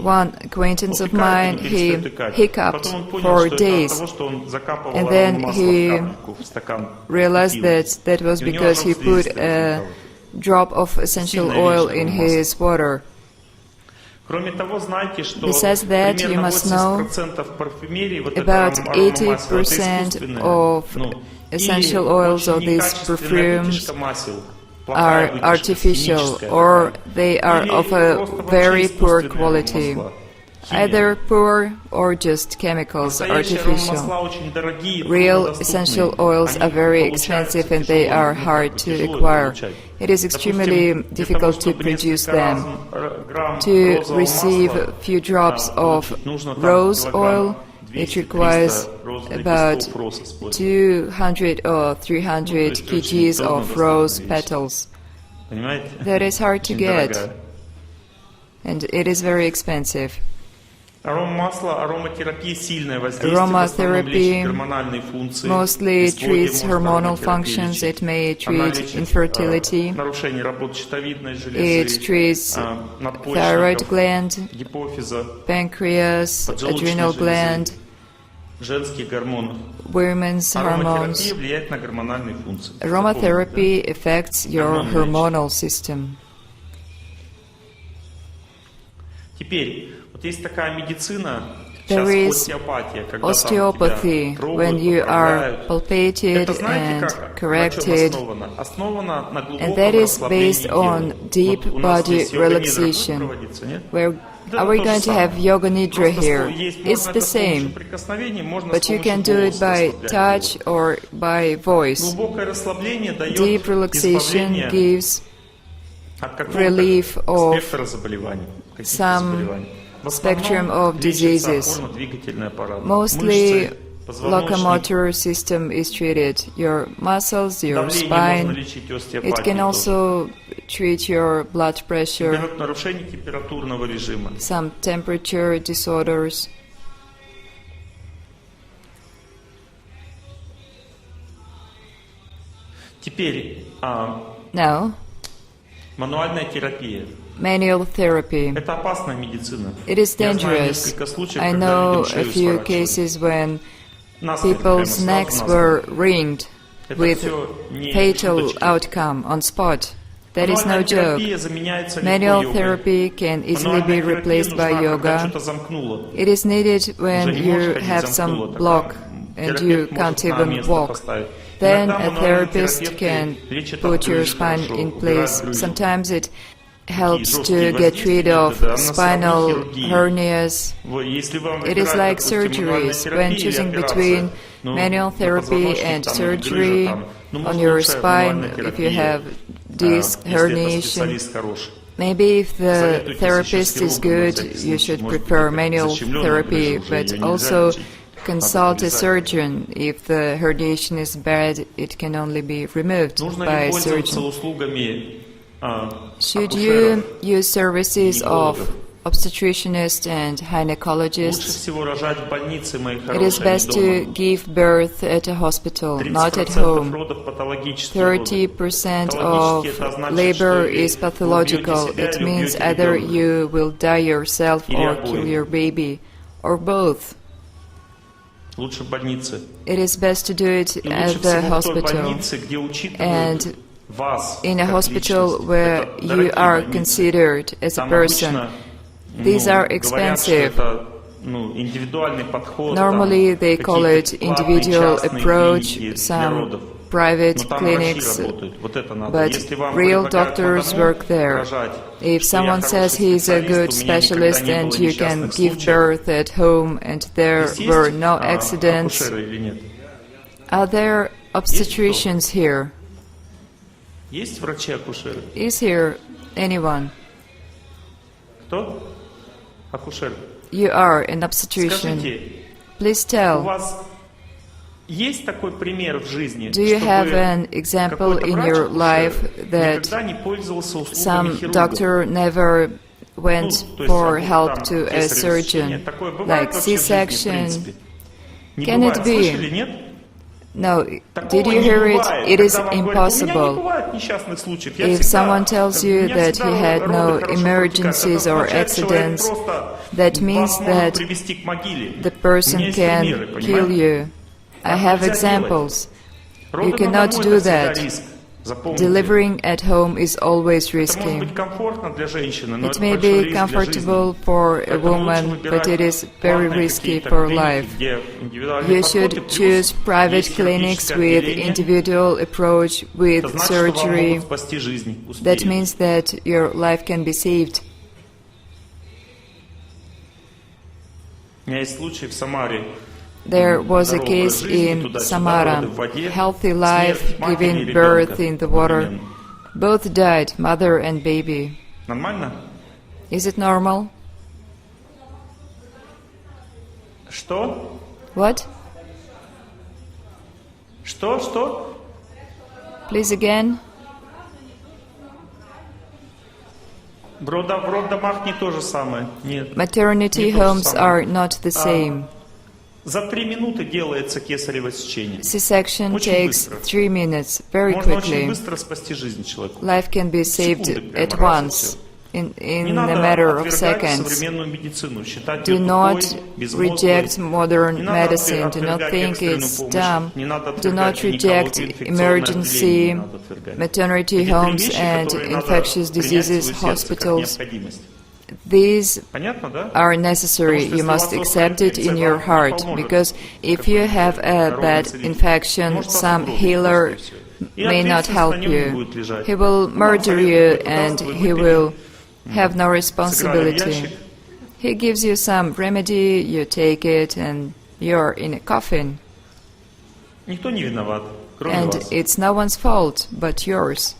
A: One acquaintance of mine, he hiccuped for days, and then he realized that that was because he put a drop of essential oil in his water. Besides that, you must know about 80% of essential oils of these perfumes are artificial, or they are of a very poor quality. Either poor or just chemicals, artificial. Real essential oils are very expensive and they are hard to acquire. It is extremely difficult to produce them. To receive a few drops of rose oil, it requires about 200 or 300 kgs of rose petals. That is hard to get, and it is very expensive. Aromatherapy mostly treats hormonal functions. It may treat infertility. It treats thyroid gland, pancreas, adrenal gland, women's hormones. Aromatherapy affects your hormonal system. There is osteopathy when you are palpated and corrected, and that is based on deep body relaxation. Where are we going to have yoga nidra here? It's the same, but you can do it by touch or by voice. Deep relaxation gives relief of some spectrum of diseases. Mostly locomotor system is treated, your muscles, your
B: Давление можно
A: spine.
B: лечить
A: It
B: остеопатией
A: can
B: тоже.
A: also treat your blood pressure,
B: Нарушение температурного режима.
A: some temperature disorders.
B: Теперь
A: Now,
B: мануальная терапия.
A: manual therapy.
B: Это опасная медицина.
A: It is
B: Я знаю
A: dangerous.
B: несколько случаев,
A: I
B: когда
A: know
B: людям
A: a
B: шею
A: few
B: сворачивали.
A: cases when
B: Насмерть,
A: people's
B: прямо
A: necks
B: сразу
A: were
B: насмерть.
A: ringed
B: Это
A: with
B: всё не
A: fatal
B: шуточки.
A: outcome on spot. That is no
B: Мануальная
A: joke.
B: терапия заменяется легко
A: Manual
B: йогой.
A: therapy can easily be
B: Мануальная терапия
A: replaced by
B: нужна, когда
A: yoga.
B: что-то замкнуло.
A: It is needed when
B: Уже не
A: you
B: можешь ходить,
A: have
B: замкнуло,
A: some
B: тогда
A: block and you
B: терапевт
A: can't
B: может на
A: even
B: место
A: walk.
B: поставить.
A: Then
B: Иногда
A: a
B: мануальные
A: therapist
B: терапевты
A: can
B: лечат
A: put your
B: отгрыжи
A: spine
B: хорошо,
A: in
B: убирают
A: place.
B: грыжи.
A: Sometimes it helps
B: жесткие
A: to get rid
B: воздействия
A: of
B: метода, она
A: spinal
B: сравни хирургии.
A: hernias.
B: Если вам
A: It is
B: выбирать,
A: like
B: допустим, мануальная
A: surgeries.
B: терапия
A: When
B: или
A: choosing
B: операция,
A: between
B: ну,
A: manual
B: на
A: therapy
B: позвоночник
A: and
B: там, или грыжа
A: surgery
B: там, ну,
A: on
B: может,
A: your
B: лучше
A: spine,
B: мануальная
A: if you
B: терапия,
A: have disc
B: если это
A: herniation,
B: специалист хороший.
A: maybe if the
B: Советуйтесь
A: therapist
B: еще с
A: is
B: хирургом на
A: good,
B: всякий
A: you
B: случай.
A: should
B: Может быть,
A: prefer
B: это
A: manual
B: защемленная
A: therapy,
B: грыжа, уже
A: but
B: её нельзя
A: also
B: лечить.
A: consult a
B: Надо
A: surgeon. If the herniation is bad, it can only be removed
B: Нужно
A: by
B: ли
A: a
B: пользоваться
A: surgeon.
B: услугами
A: Should
B: акушеров?
A: you use services of
B: гинекологов?
A: obstetricianists and
B: Лучше
A: gynecologists?
B: всего рожать в больнице, мои
A: It is
B: хорошие,
A: best
B: а
A: to
B: не дома.
A: give birth at a hospital, not at
B: 30%
A: home.
B: родов патологические роды.
A: 30% of
B: Патологически это значит,
A: labor
B: что
A: is
B: вы
A: pathological.
B: убьете себя
A: It
B: или
A: means
B: убьете
A: either
B: ребенка.
A: you will die yourself
B: Или
A: or
B: обоих.
A: kill your baby, or both.
B: Лучше в больнице.
A: It is best to do it
B: И лучше
A: at the
B: всего в той
A: hospital.
B: больнице, где учитывают
A: And
B: вас
A: in a
B: как
A: hospital
B: личность.
A: where
B: Это
A: you
B: дорогие
A: are
B: больницы.
A: considered as a
B: Там
A: person.
B: обычно,
A: These are
B: говорят, что
A: expensive.
B: это, индивидуальный подход.
A: Normally
B: там
A: they call it
B: какие-то платные
A: individual
B: частные
A: approach,
B: клиники для
A: some
B: родов.
A: private
B: Но там врачи
A: clinics,
B: работают. Вот это надо.
A: but
B: Если вам
A: real
B: предлагают
A: doctors
B: одному
A: work there.
B: рожать,
A: If
B: что я
A: someone says
B: хороший
A: he is a
B: специалист,
A: good
B: у меня никогда
A: specialist
B: не
A: and
B: было
A: you can
B: несчастных
A: give
B: случаев.
A: birth at home and there
B: Здесь
A: were
B: есть,
A: no accidents,
B: акушеры или нет?
A: are there obstetricians here?
B: Есть врачи-акушеры?
A: Is here anyone?
B: Кто? Акушер.
A: You are an obstetrician.
B: Скажите,
A: Please
B: у
A: tell,
B: вас есть такой пример в жизни,
A: do you have
B: чтобы
A: an example
B: какой-то
A: in
B: врач
A: your life that
B: никогда не пользовался услугами
A: some
B: хирурга?
A: doctor never went
B: То есть,
A: for
B: там,
A: help to a
B: кесарево сечение.
A: surgeon,
B: Такое бывает
A: like
B: вообще в жизни, в
A: C-section?
B: принципе? Не
A: Can
B: бывает.
A: it be?
B: Слышали, нет?
A: No,
B: Такого
A: did you
B: не
A: hear it?
B: бывает.
A: It is
B: Когда вам говорят, у меня не
A: impossible.
B: бывает несчастных случаев. Я
A: If
B: всегда-
A: someone tells you
B: у меня
A: that
B: всегда
A: he had
B: роды
A: no
B: хорошо
A: emergencies
B: протекают,
A: or
B: это означает, что человек
A: accidents,
B: просто
A: that
B: вас
A: means
B: может
A: that
B: привести к могиле.
A: the
B: У
A: person
B: меня есть примеры,
A: can
B: понимаете?
A: kill you. I
B: Так
A: have
B: нельзя
A: examples.
B: Роды
A: You
B: на
A: cannot
B: дому
A: do
B: это всегда
A: that.
B: риск. Запомните.
A: Delivering at home is always
B: Это может
A: risky.
B: быть комфортно для женщины, но
A: It
B: это
A: may
B: большой
A: be
B: риск для жизни.
A: comfortable for a
B: Поэтому лучше
A: woman,
B: выбирать
A: but it is very
B: платные
A: risky
B: какие-то
A: for
B: клиники,
A: life.
B: где индивидуальный
A: You
B: подход, и
A: should
B: плюс
A: choose private
B: есть
A: clinics
B: хирургическое
A: with
B: отделение.
A: individual approach with
B: Это значит, что вам
A: surgery.
B: могут спасти жизнь.
A: That
B: Успеете.
A: means that your life can be saved.
B: У меня есть случай в Самаре.
A: There was a
B: Здоровый
A: case
B: образ жизни,
A: in
B: туда-сюда,
A: Samara,
B: роды в воде,
A: healthy life,
B: смерть матери и
A: giving
B: ребенка
A: birth in the water.
B: одновременно.
A: Both died, mother and baby.
B: Нормально?
A: Is it normal?
B: Что?
A: What?
B: Что?
A: Please again?
B: В роддомах не то же самое. Нет.
A: Maternity
B: Не то же
A: homes
B: самое.
A: are not the same.
B: За 3 минуты делается кесарево сечение.
A: C-section
B: Очень
A: takes
B: быстро.
A: 3 minutes, very
B: Можно очень
A: quickly.
B: быстро спасти жизнь человеку.
A: Life can be saved
B: Секунды
A: at
B: прямо, раз и
A: once,
B: всё.
A: in
B: Не
A: a
B: надо
A: matter of
B: отвергать
A: seconds.
B: современную медицину, считать
A: Do
B: ее
A: not
B: тупой, безмозглой.
A: reject modern
B: Не надо
A: medicine. Do not
B: отвергать
A: think
B: экстренную
A: it's
B: помощь.
A: dumb.
B: Не надо
A: Do
B: отвергать
A: not reject
B: гинекологию, инфекционное отделение
A: emergency
B: не надо отвергать.
A: maternity
B: Эти
A: homes
B: три вещи,
A: and
B: которые надо
A: infectious
B: принять в
A: diseases
B: свое сердце как
A: hospitals.
B: необходимость.
A: These
B: Понятно, да?
A: are necessary. You must accept it in your heart, because if you have a bad infection, some healer may not help you. He will murder you and he will have no responsibility. He gives you some remedy, you take it, and you're in a coffin.
B: Никто не виноват, кроме
A: And
B: вас.
A: it's no one's fault but yours.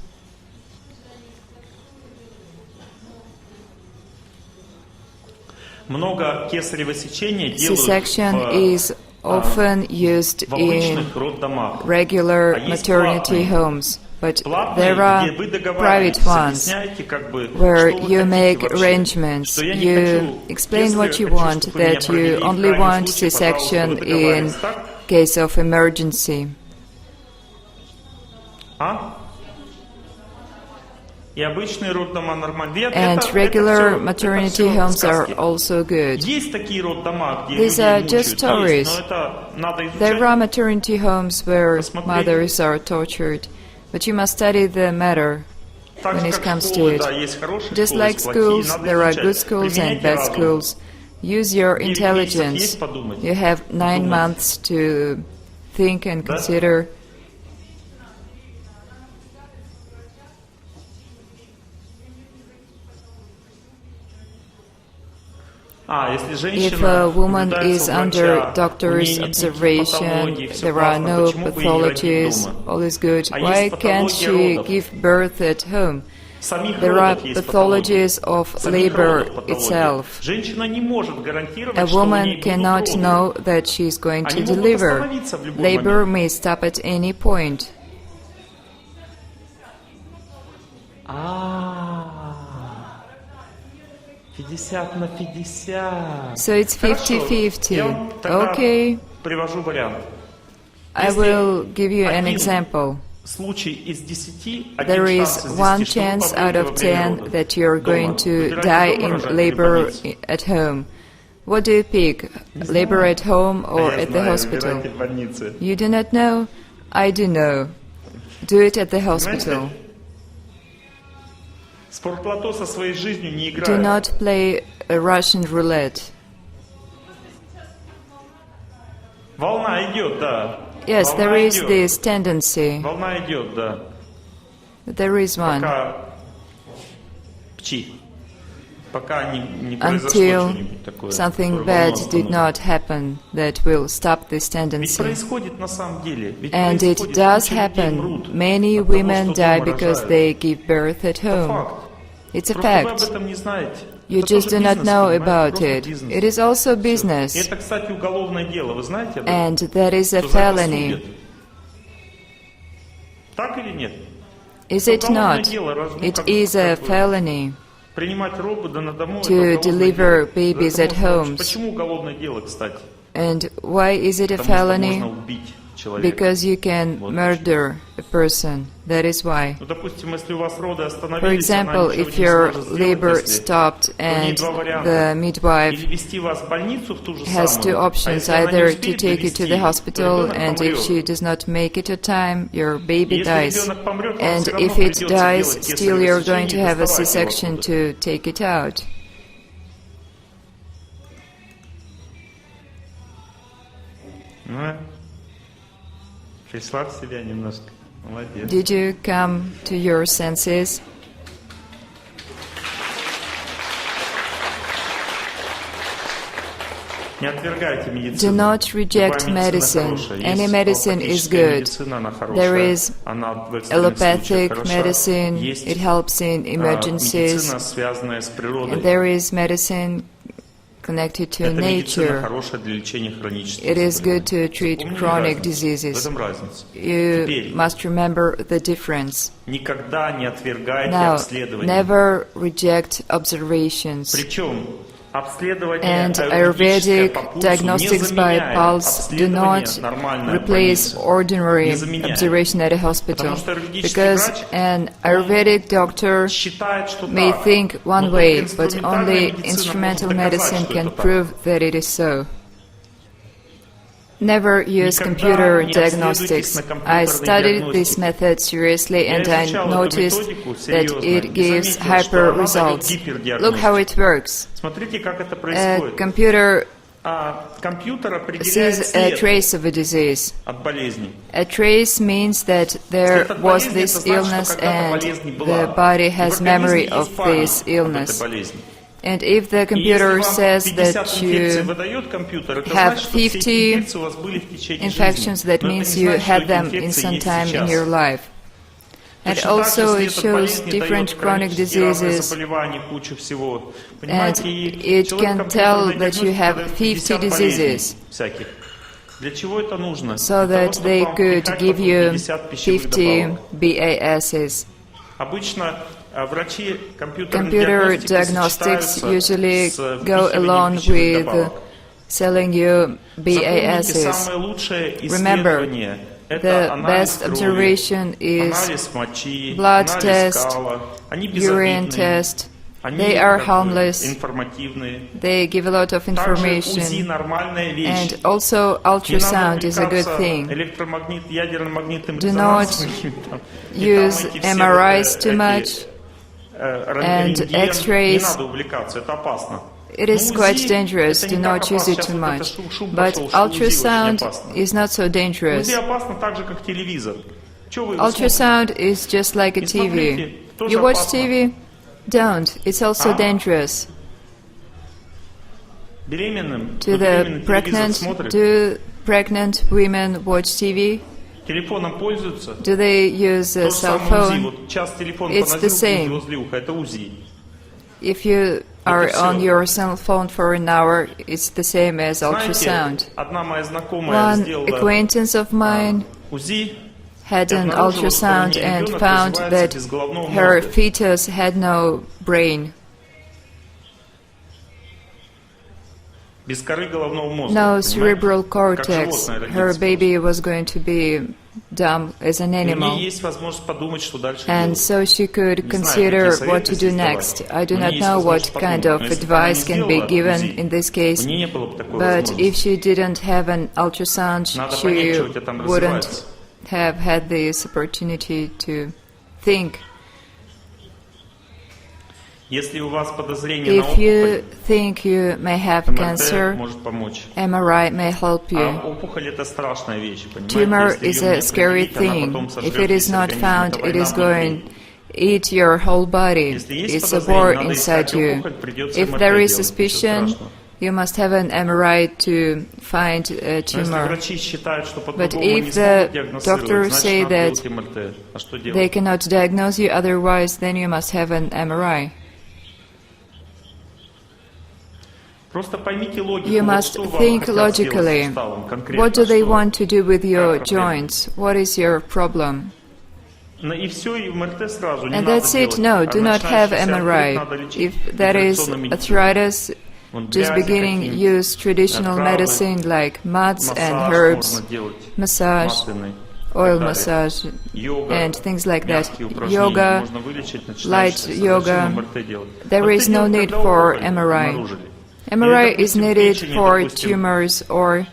B: Много кесарево сечения делают
A: C-section
B: в
A: is often used
B: в
A: in
B: обычных роддомах.
A: regular maternity homes, but there are private ones where you make arrangements. You explain what you want, that you only want C-section in case of emergency. And regular maternity homes are also good. These are just stories. There are maternity homes where mothers are tortured, but you must study the matter when it comes to it. Just like schools, there are good schools and bad schools. Use your intelligence. You have 9 months to think and consider. If a woman is under doctor's observation, there are no pathologies, all is good, why can't she give birth at home? There are pathologies of labor itself. A woman cannot know that she is going to deliver. Labor may stop at any point. So it's 50-50. Okay. I will give you an example. There is 1 chance out of 10 that you're going to die in labor at home. What do you pick? Labor at home or at the hospital? You do not know? I do know. Do it at the hospital. Do not play a Russian roulette. Yes, there is this tendency. There is one. Until something bad did not happen that will stop this tendency. And it does happen. Many women die because they give birth at home. It's a fact. You just do not know about it. It is also business. And that is a felony. Is it not? It is a felony to deliver babies at homes. And why is it a felony? Because you can murder a person. That is why. For example, if your labor stopped and the midwife has 2 options, either to take you to the hospital, and if she does not make it to time, your baby dies. And if it dies, still you're going to have a C-section to take it out. Did you come to your senses? Do not reject medicine. Any medicine is good. There is allopathic medicine, it helps in emergencies. And there is medicine connected to nature. It is good to treat chronic diseases. You must remember the difference. Now, never reject observations. And Ayurvedic diagnostics by pulse do not replace ordinary observation at a hospital, because an Ayurvedic doctor may think one way, but only instrumental medicine can prove that it is so. Never use computer diagnostics. I studied this method seriously and I noticed that it gives hyper results. Look how it works. A computer sees a trace of a disease. A trace means that there was this illness and the body has memory of this illness. And if the computer says that you have 50 infections, that means you had them in some time in your life. And also it shows different chronic diseases, and it can tell that you have 50 diseases.
B: Для чего это нужно?
A: so
B: Для
A: that
B: того,
A: they
B: чтобы вам
A: could
B: впихать
A: give
B: только
A: you
B: 50 пищевых
A: 50
B: добавок.
A: BASs.
B: Обычно врачи компьютерной
A: Computer
B: диагностики
A: diagnostics
B: сочетаются
A: usually
B: с
A: go
B: впихиванием
A: along
B: пищевых
A: with
B: добавок.
A: selling you
B: Запомните,
A: BASs.
B: самое лучшее
A: Remember,
B: исследование –
A: the
B: это анализ
A: best
B: крови,
A: observation is
B: анализ мочи,
A: blood
B: анализ
A: test,
B: кала. Они
A: urine
B: безобидные,
A: test.
B: они
A: They are
B: как бы
A: harmless.
B: информативные.
A: They give a lot of
B: Также УЗИ
A: information.
B: нормальная вещь.
A: And also
B: Не надо
A: ultrasound is a good
B: увлекаться
A: thing.
B: ядерно-магнитным
A: Do not
B: резонансом.
A: use MRIs too much and
B: Не
A: X-rays.
B: надо увлекаться, это опасно.
A: It is quite dangerous. Do not use it too much. But ultrasound is not so dangerous.
B: УЗИ опасно так же, как телевизор. Чего вы
A: Ultrasound is just like a TV. You watch TV? Don't. It's also dangerous.
B: беременным?
A: To the pregnant, do pregnant women watch TV?
B: Телефоном пользуются?
A: Do they use a
B: То же
A: cell
B: самое УЗИ.
A: phone?
B: Вот час телефон
A: It's the
B: поносил
A: same.
B: возле уха, это УЗИ.
A: If you are
B: всё.
A: on your cell phone for an hour, it's the same as ultrasound.
B: Знаете, одна моя знакомая
A: One
B: сделала
A: acquaintance of mine
B: УЗИ,
A: had
B: и
A: an
B: обнаружила, что у
A: ultrasound
B: нее
A: and
B: ребенок
A: found
B: развивается
A: that
B: без головного
A: her
B: мозга.
A: fetus had no brain,
B: Без коры головного мозга.
A: no
B: понимаете?
A: cerebral
B: Как
A: cortex.
B: животное
A: Her
B: родиться
A: baby was going to be dumb as an
B: может. И у
A: animal.
B: нее есть возможность подумать, что дальше
A: And
B: делать.
A: so she could consider what to do next. I do not know what kind of advice can be given in this case,
B: У нее не было бы такой
A: but
B: возможности.
A: if she didn't have an ultrasound,
B: Надо понять,
A: she
B: что у тебя там
A: wouldn't
B: развивается.
A: have had this opportunity to think.
B: Если у вас подозрение на
A: If you
B: опухоль,
A: think you may have
B: МРТ
A: cancer,
B: может помочь.
A: MRI may help
B: А
A: you.
B: опухоль это страшная вещь, понимаете?
A: Tumor
B: Если
A: is
B: её не
A: a scary
B: определить, она
A: thing.
B: потом
A: If
B: сожрет
A: it is
B: весь
A: not
B: организм.
A: found,
B: Это
A: it
B: война
A: is going
B: внутри.
A: eat your whole body.
B: Если есть
A: It's a
B: подозрение,
A: war
B: надо
A: inside
B: искать
A: you.
B: опухоль, придется
A: If
B: МРТ
A: there is
B: делать, ничего
A: suspicion,
B: страшного.
A: you must have an MRI to find a
B: Но если
A: tumor.
B: врачи считают, что
A: But
B: по-другому не
A: if the
B: смогут диагностировать,
A: doctors say
B: значит надо
A: that
B: делать МРТ. А что
A: they
B: делать?
A: cannot diagnose you otherwise, then you must have an MRI.
B: Просто поймите логику.
A: You
B: Вот
A: must
B: что вам
A: think
B: хотят сделать с
A: logically.
B: суставом конкретно,
A: What do they
B: что?
A: want to do with your
B: Какая проблема?
A: joints? What is your problem?
B: Ну и все, и МРТ сразу не
A: And
B: надо
A: that's it.
B: делать.
A: No,
B: А
A: do not have
B: начинающийся артрит
A: MRI.
B: надо лечить
A: If that is
B: традиционной медициной.
A: arthritis,
B: Вон
A: just
B: грязи
A: beginning
B: какие-нибудь,
A: use traditional
B: травы,
A: medicine like muds and
B: массаж
A: herbs,
B: можно делать,
A: massage,
B: масляный,
A: oil
B: и так далее.
A: massage,
B: Йога,
A: and things like that.
B: мягкие упражнения
A: Yoga,
B: можно вылечить,
A: light
B: начинающийся
A: yoga.
B: зачем МРТ делать?
A: There
B: МРТ
A: is no
B: делают,
A: need
B: когда
A: for
B: опухоль
A: MRI.
B: обнаружили.
A: MRI
B: Или,
A: is
B: допустим,
A: needed
B: печени,
A: for
B: допустим,
A: tumors or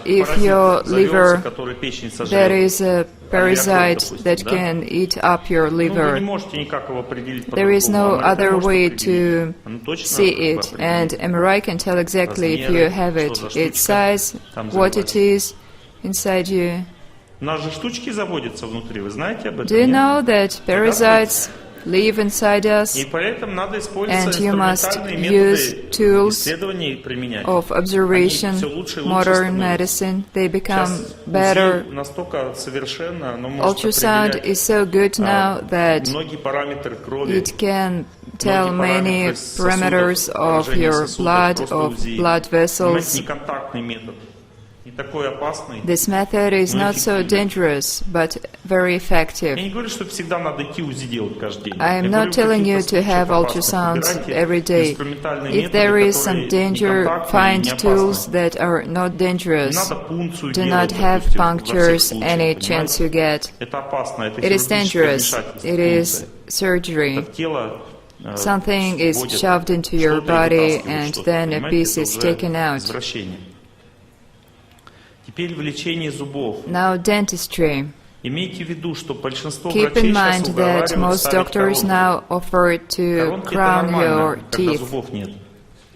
A: if
B: паразит
A: your
B: завелся,
A: liver,
B: который печень
A: there
B: сожрет.
A: is a parasite
B: допустим,
A: that
B: да?
A: can eat up your
B: Ну, вы не
A: liver.
B: можете никак его определить
A: There is
B: по-другому,
A: no
B: а МРТ
A: other
B: может
A: way
B: определить.
A: to
B: Оно точно
A: see
B: как бы
A: it, and
B: определит.
A: MRI can tell exactly if you have it,
B: Что за
A: its
B: штучка
A: size,
B: там
A: what it
B: завелась.
A: is inside you.
B: У нас же штучки заводятся внутри, вы знаете об этом?
A: Do you
B: нет?
A: know that parasites live inside us,
B: И поэтому надо использовать
A: and you must
B: инструментальные
A: use
B: методы
A: tools
B: исследований применять.
A: of observation,
B: Они всё лучше и лучше
A: modern
B: становятся.
A: medicine? They become
B: Сейчас
A: better.
B: УЗИ настолько совершенно, оно может
A: Ultrasound
B: определять
A: is so good now that
B: многие параметры крови,
A: it can tell
B: многие
A: many
B: параметры
A: parameters
B: сосудов,
A: of
B: поражения
A: your
B: сосудов,
A: blood,
B: просто
A: of
B: УЗИ.
A: blood
B: Понимаете,
A: vessels.
B: неконтактный метод. Не такой опасный.
A: This method is
B: Но
A: not so
B: эффективный.
A: dangerous, but very effective.
B: Я не говорю, что всегда надо идти УЗИ делать каждый день.
A: I am
B: Я
A: not
B: говорю,
A: telling you
B: каких-то
A: to have
B: случаях
A: ultrasounds
B: опасных.
A: every day.
B: Инструментальные
A: If
B: методы,
A: there is
B: которые
A: some danger,
B: неконтактные,
A: find
B: не
A: tools
B: опасны.
A: that are not
B: Не
A: dangerous.
B: надо пункцию
A: Do
B: делать,
A: not have
B: допустим, во всех
A: punctures
B: случаях,
A: any
B: понимаете?
A: chance you get.
B: Это опасно, это
A: It is
B: хирургическое
A: dangerous.
B: вмешательство,
A: It is
B: пункция.
A: surgery.
B: Это тело,
A: Something is
B: вводит
A: shoved into your
B: что-то и
A: body,
B: вытаскивает
A: and
B: что-то,
A: then a
B: понимаете?
A: piece
B: Это
A: is
B: уже
A: taken out.
B: извращение. Теперь в лечении зубов.
A: Now dentistry.
B: Имейте в виду, что большинство
A: Keep
B: врачей
A: in
B: сейчас
A: mind that
B: уговаривают
A: most
B: ставить
A: doctors
B: коронки.
A: now offer to
B: Коронки это
A: crown
B: нормально,
A: your
B: когда
A: teeth.
B: зубов нет.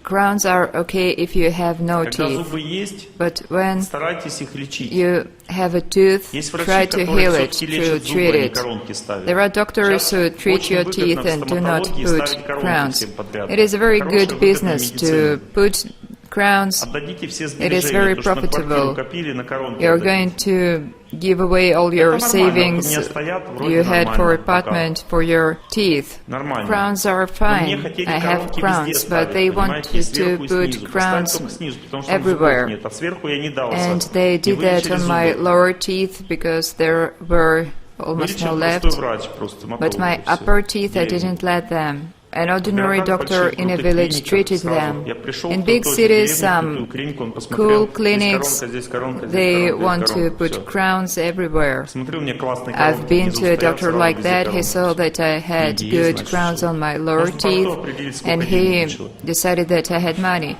A: Crowns are okay if you have no
B: Когда
A: teeth,
B: зубы есть,
A: but when
B: старайтесь их лечить.
A: you have a tooth,
B: Есть
A: try
B: врачи,
A: to
B: которые
A: heal it,
B: все-таки
A: to
B: лечат зубы,
A: treat
B: а не
A: it.
B: коронки ставят.
A: There are doctors
B: Сейчас
A: who treat
B: очень
A: your
B: выгодно
A: teeth
B: в
A: and do not
B: стоматологии
A: put
B: ставить коронки
A: crowns.
B: всем подряд.
A: It is a very
B: Хорошая,
A: good
B: выгодная
A: business
B: медицина.
A: to put crowns,
B: Отдадите все
A: it is very
B: сбережения, то, что на квартиру
A: profitable.
B: копили, на коронки
A: You're
B: отдадите.
A: going to give away all your
B: Это нормально,
A: savings
B: вот у меня стоят, вроде
A: you had for
B: нормально,
A: apartment for your teeth.
B: Нормально.
A: Crowns are
B: Но мне
A: fine.
B: хотели
A: I have
B: коронки
A: crowns,
B: везде
A: but
B: ставить,
A: they want
B: понимаете,
A: you
B: сверху
A: to
B: и
A: put
B: снизу. Поставить
A: crowns
B: только снизу, потому что там зубов
A: everywhere.
B: нет, а сверху я не дался.
A: And they
B: И
A: did that
B: вылечили
A: on my
B: зубы.
A: lower teeth because there were almost no
B: Вылечил
A: left.
B: простой врач, просто
A: But my
B: стоматолог, и всё.
A: upper teeth I
B: Деревня.
A: didn't let them. An ordinary
B: Городах
A: doctor
B: больших,
A: in a
B: крутых
A: village
B: клиниках
A: treated
B: сразу.
A: them.
B: Я пришел
A: In
B: в
A: big
B: ту
A: cities,
B: деревню,
A: some
B: крутую клинику, он посмотрел,
A: cool clinics,
B: здесь коронка, здесь
A: they
B: коронка,
A: want
B: здесь
A: to
B: коронка,
A: put
B: всё.
A: crowns everywhere.
B: Смотрю, у меня классные
A: I've
B: коронки,
A: been
B: внизу
A: to a
B: стоят
A: doctor
B: сразу
A: like
B: везде
A: that. He
B: коронки.
A: saw that I had
B: Деньги
A: good
B: есть, значит,
A: crowns
B: всё.
A: on my lower
B: Может, по
A: teeth,
B: авто определить, сколько
A: and
B: денег
A: he
B: получил.
A: decided that I had money.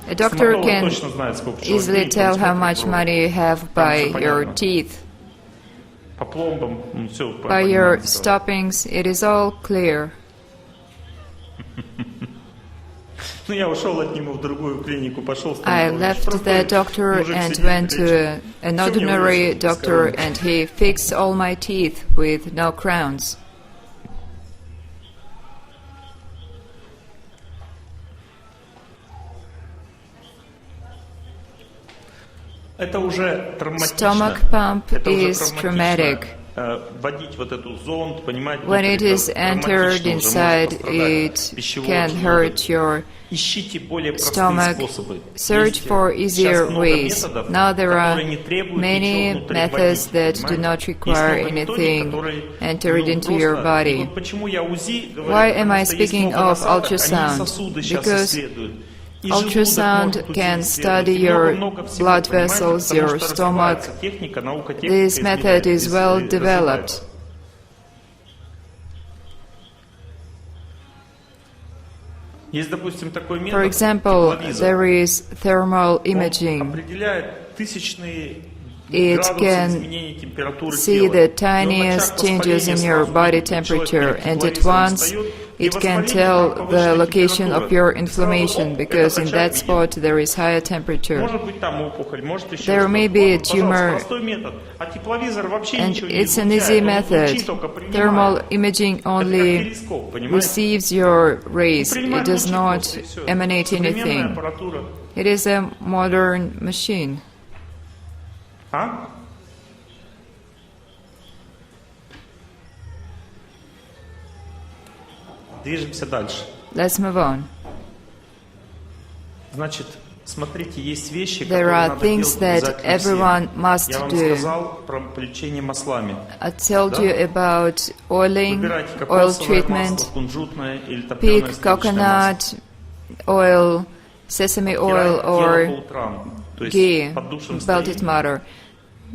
A: A doctor
B: Стоматолог
A: can
B: точно знает, сколько человек
A: easily
B: денег, он
A: tell how
B: смотрит
A: much
B: просто.
A: money you have by
B: всё
A: your
B: понятно.
A: teeth.
B: По пломбам, все
A: By your stoppings, it is all clear.
B: Ну, я ушел от него в другую клинику, пошел
A: I left the doctor and went to an ordinary doctor, and he fixed all my teeth with no crowns.
B: Это уже травматично.
A: Stomach pump
B: Это уже
A: is
B: травматично.
A: traumatic.
B: Вводить вот эту зонд, понимаете,
A: When it
B: внутрь,
A: is
B: это
A: entered
B: травматично уже,
A: inside,
B: может пострадать
A: it
B: пищевод,
A: can
B: желудок.
A: hurt your
B: Ищите более простые
A: stomach.
B: способы.
A: Search
B: Есть
A: for easier
B: сейчас много
A: ways.
B: методов,
A: Now there are
B: которые не требуют
A: many
B: ничего внутрь
A: methods
B: вводить,
A: that do
B: понимаете?
A: not
B: Есть
A: require
B: много методик,
A: anything
B: которые,
A: entered into
B: просто-
A: your
B: и
A: body.
B: вот почему я УЗИ говорю,
A: Why am I
B: потому что есть
A: speaking
B: много
A: of
B: насадок, они
A: ultrasound?
B: сосуды сейчас
A: Because
B: исследуют. И
A: ultrasound
B: желудок может
A: can
B: исследовать,
A: study
B: и
A: your
B: много всего,
A: blood
B: понимаете,
A: vessels,
B: потому
A: your
B: что
A: stomach.
B: развивается техника, наука, техника
A: This method is well
B: развивается.
A: developed.
B: Есть, допустим, такой метод,
A: For example,
B: тепловизор.
A: there is thermal
B: Он
A: imaging.
B: определяет тысячные
A: It
B: градусы
A: can
B: изменения температуры
A: see
B: тела.
A: the
B: И он на
A: tiniest
B: очаг
A: changes in
B: воспаления
A: your
B: сразу
A: body
B: видит, человек
A: temperature,
B: перед
A: and at
B: тепловизором
A: once
B: встает, и
A: it can
B: воспаление,
A: tell
B: там
A: the
B: повышенная
A: location
B: температура.
A: of your
B: И сразу,
A: inflammation,
B: оп,
A: because in
B: этот
A: that
B: очаг
A: spot
B: виден.
A: there is higher temperature.
B: Может быть там опухоль, может еще
A: There
B: что-то.
A: may be a
B: Вот, пожалуйста,
A: tumor,
B: простой метод. А тепловизор вообще
A: and
B: ничего не
A: it's an
B: излучает,
A: easy
B: он
A: method.
B: лучи только принимает.
A: Thermal imaging
B: Это как
A: only
B: телескоп, понимаете?
A: receives your rays. It
B: Принимает
A: does
B: лучи
A: not
B: просто, и всё.
A: emanate
B: Современная
A: anything.
B: аппаратура.
A: It is a modern machine.
B: А? Движемся дальше.
A: Let's move on.
B: Значит, смотрите, есть вещи,
A: There
B: которые
A: are
B: надо
A: things
B: делать
A: that
B: обязательно всем.
A: everyone must
B: Я вам
A: do.
B: сказал про лечение маслами.
A: I told you about oiling,
B: Выбирайте
A: oil
B: кокосовое
A: treatment,
B: масло, кунжутное или топленое
A: pig,
B: сливочное масло.
A: coconut, oil, sesame oil,
B: Дело по
A: or
B: утрам, то есть
A: ghee,
B: под душем
A: melted
B: стоите,
A: butter.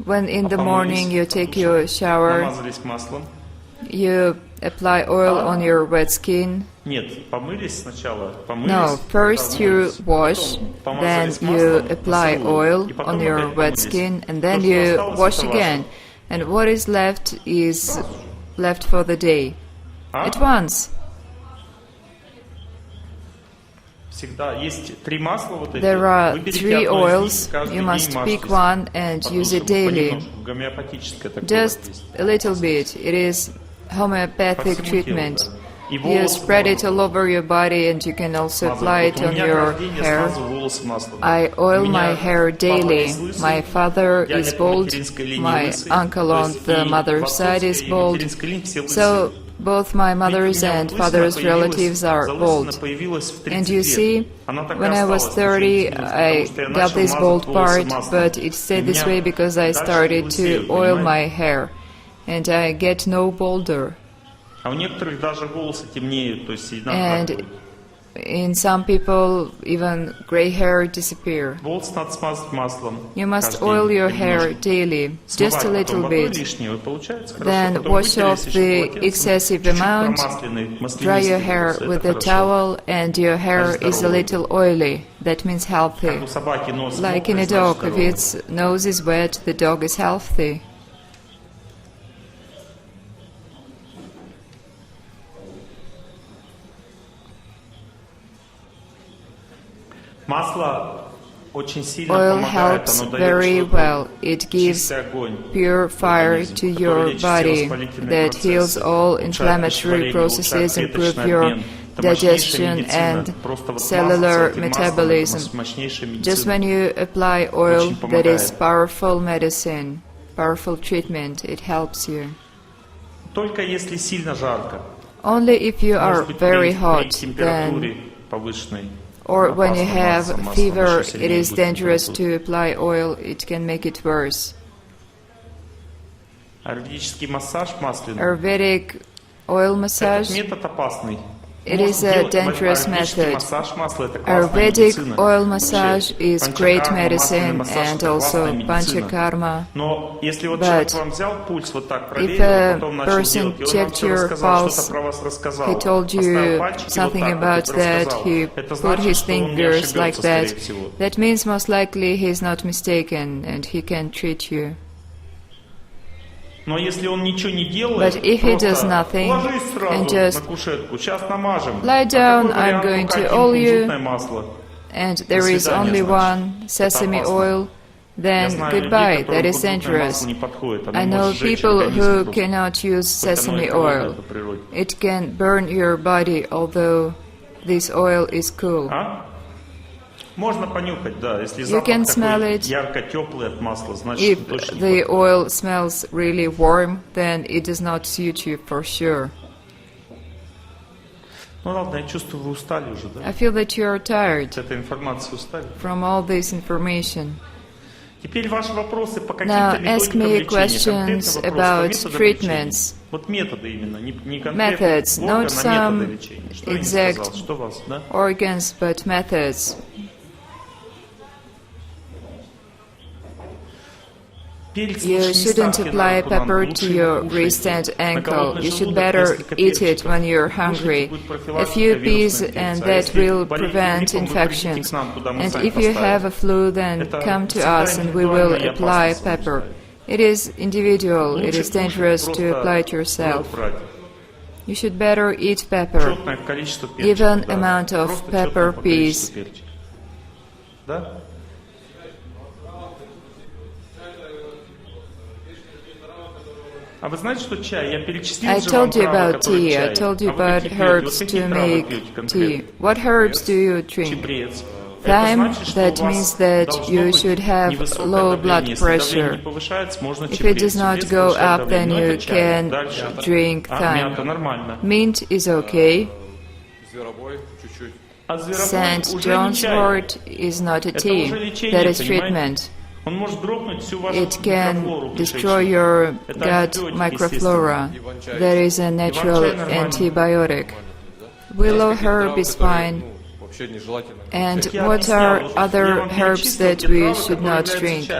A: When in the
B: помылись,
A: morning you
B: под
A: take
B: душем,
A: your shower,
B: намазались маслом.
A: you apply oil on your wet skin.
B: Нет, помылись сначала, помылись,
A: No, first you
B: потом
A: wash,
B: помазались
A: then you
B: маслом на
A: apply
B: сырую,
A: oil
B: и потом
A: on your
B: опять
A: wet
B: помылись.
A: skin, and
B: То,
A: then
B: что
A: you
B: осталось,
A: wash
B: это
A: again.
B: ваше.
A: And what is left for the day.
B: А?
A: At once.
B: Всегда есть три масла вот эти.
A: There are
B: Выберите
A: three
B: одно из
A: oils.
B: них, каждый
A: You
B: день
A: must
B: мажьтесь.
A: pick one and
B: Под
A: use it
B: душем
A: daily.
B: понемножку, гомеопатическое такое
A: Just
B: есть.
A: a little bit. It is
B: По
A: homeopathic
B: всему телу,
A: treatment.
B: да. И
A: You
B: волосы
A: spread it
B: маслом
A: all over your body, and you can also
B: смазывать.
A: apply it
B: Вот у
A: on
B: меня
A: your
B: рождение
A: hair.
B: сразу волосы маслом.
A: I
B: У
A: oil
B: меня
A: my hair
B: папа
A: daily.
B: из лысый,
A: My father
B: дядя
A: is
B: по
A: bald.
B: материнской линии
A: My
B: лысый.
A: uncle
B: То
A: on
B: есть
A: the
B: и
A: mother's
B: по
A: side
B: отцовской,
A: is
B: и
A: bald.
B: материнской линии все лысые.
A: So both my mother's
B: Видите, у меня
A: and
B: вот лысина
A: father's
B: появилась,
A: relatives are
B: залысина
A: bald.
B: появилась в 30
A: And you
B: лет.
A: see,
B: Она так и
A: when I was
B: осталась,
A: 30,
B: потому
A: I
B: что я
A: got
B: начал
A: this
B: мазать
A: bald
B: волосы
A: part,
B: маслом.
A: but it
B: И
A: stayed
B: у
A: this
B: меня
A: way because I
B: дальше
A: started
B: лысеют,
A: to oil
B: понимаете?
A: my hair. And I get no bolder.
B: А у некоторых даже волосы темнеют, то есть седина
A: And
B: проходит.
A: in some people, even gray hair disappear.
B: Волосы надо смазать маслом.
A: You must
B: каждый
A: oil
B: день
A: your hair
B: немножко.
A: daily, just a
B: Смывать потом
A: little
B: водой
A: bit.
B: лишнее, и получается хорошо.
A: Then
B: Потом
A: wash
B: вытерли,
A: off
B: если
A: the
B: полотенцем,
A: excessive
B: чуть-чуть
A: amount,
B: промасленный,
A: dry your
B: маслянистый
A: hair
B: волосы,
A: with
B: это
A: a
B: хорошо.
A: towel, and your hair
B: Значит,
A: is a
B: здоровый.
A: little oily. That means healthy.
B: Как у собаки нос
A: Like in
B: мокрый,
A: a
B: значит,
A: dog, if
B: здоровый.
A: its nose is wet, the dog is healthy.
B: Масло очень сильно
A: Oil
B: помогает,
A: helps
B: оно дает
A: very
B: что-то,
A: well. It gives
B: чистый огонь.
A: pure fire to your body that heals all inflammatory processes, improve your digestion and cellular metabolism. Just when you apply oil, that is powerful medicine, powerful treatment, it helps you.
B: Только если сильно жарко.
A: Only if you are very hot, then, or when you have fever, it is dangerous to apply oil, it can make it worse.
B: Ayurvedic массаж масляный.
A: Ayurvedic oil massage,
B: Метод опасный.
A: it is a dangerous method. Ayurvedic oil massage is great medicine and also panchakarma. But if a person checked your pulse, he told you something about that, he put his fingers like that, that means most likely he is not mistaken and he can treat you. But if he does nothing and just lie down, I'm going to oil you, and there is only one sesame oil, then goodbye, that is dangerous. I know people who cannot use sesame oil. It can burn your body, although this oil is cool. You can smell it. If the oil smells really warm, then it does not suit you for sure. I feel that you are tired from all this information. Now ask me questions about treatments, methods, not some exact organs, but methods. You shouldn't apply pepper to your wrist and ankle. You should better eat it when you're hungry. A few peas and that will prevent infections. And if you have a flu, then come to us and we will apply pepper. It is individual. It is dangerous to apply it yourself. You should better eat pepper. Even amount of pepper peas. I told you about tea, I told you about herbs to make tea. What herbs do you drink? Thyme, that means that you should have low blood pressure. If it does not go up, then you can drink thyme. Mint is okay. St. John's wort is not a tea, that is treatment. It can destroy your gut microflora. That is a natural antibiotic. Willow herb is fine. And what are other herbs that we should not drink?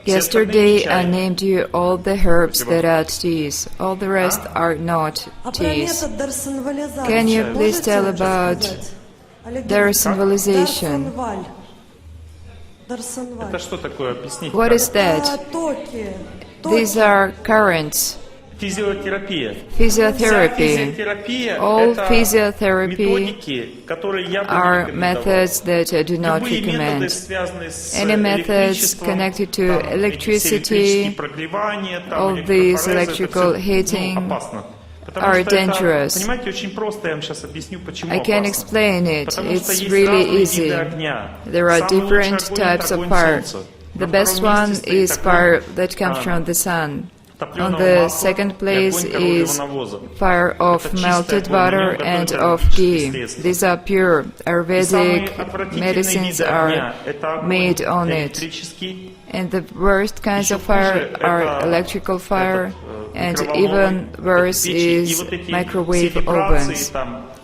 A: Yesterday I named you all the herbs that are teas. All the rest are not teas. Can you please tell about their symbolization? What is that? These are currents. Physiotherapy. All physiotherapy are methods that I do not recommend. Any methods connected to electricity, all these electrical heating, are dangerous. I can explain it. It's really easy. There are different types of fire. The best one is fire that comes from the sun. On the second place is fire of melted butter and of ghee. These are pure. Ayurvedic medicines are made on it. And the worst kinds of fire are electrical fire, and even worse is microwave ovens.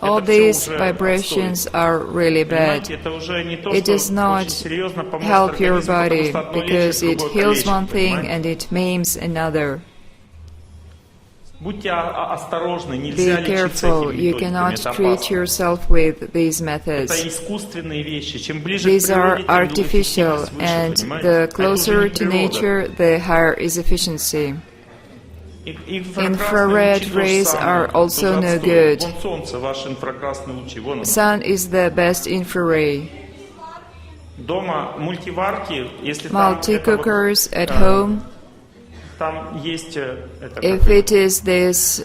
A: All these vibrations are really bad. It does not help your body, because it heals one thing and it maims another. Be careful, you cannot treat yourself with these methods. These are artificial, and the closer to nature, the higher is efficiency. Infrared rays are also no good. Sun is the best infrared. Multi-cookers at home, if it is this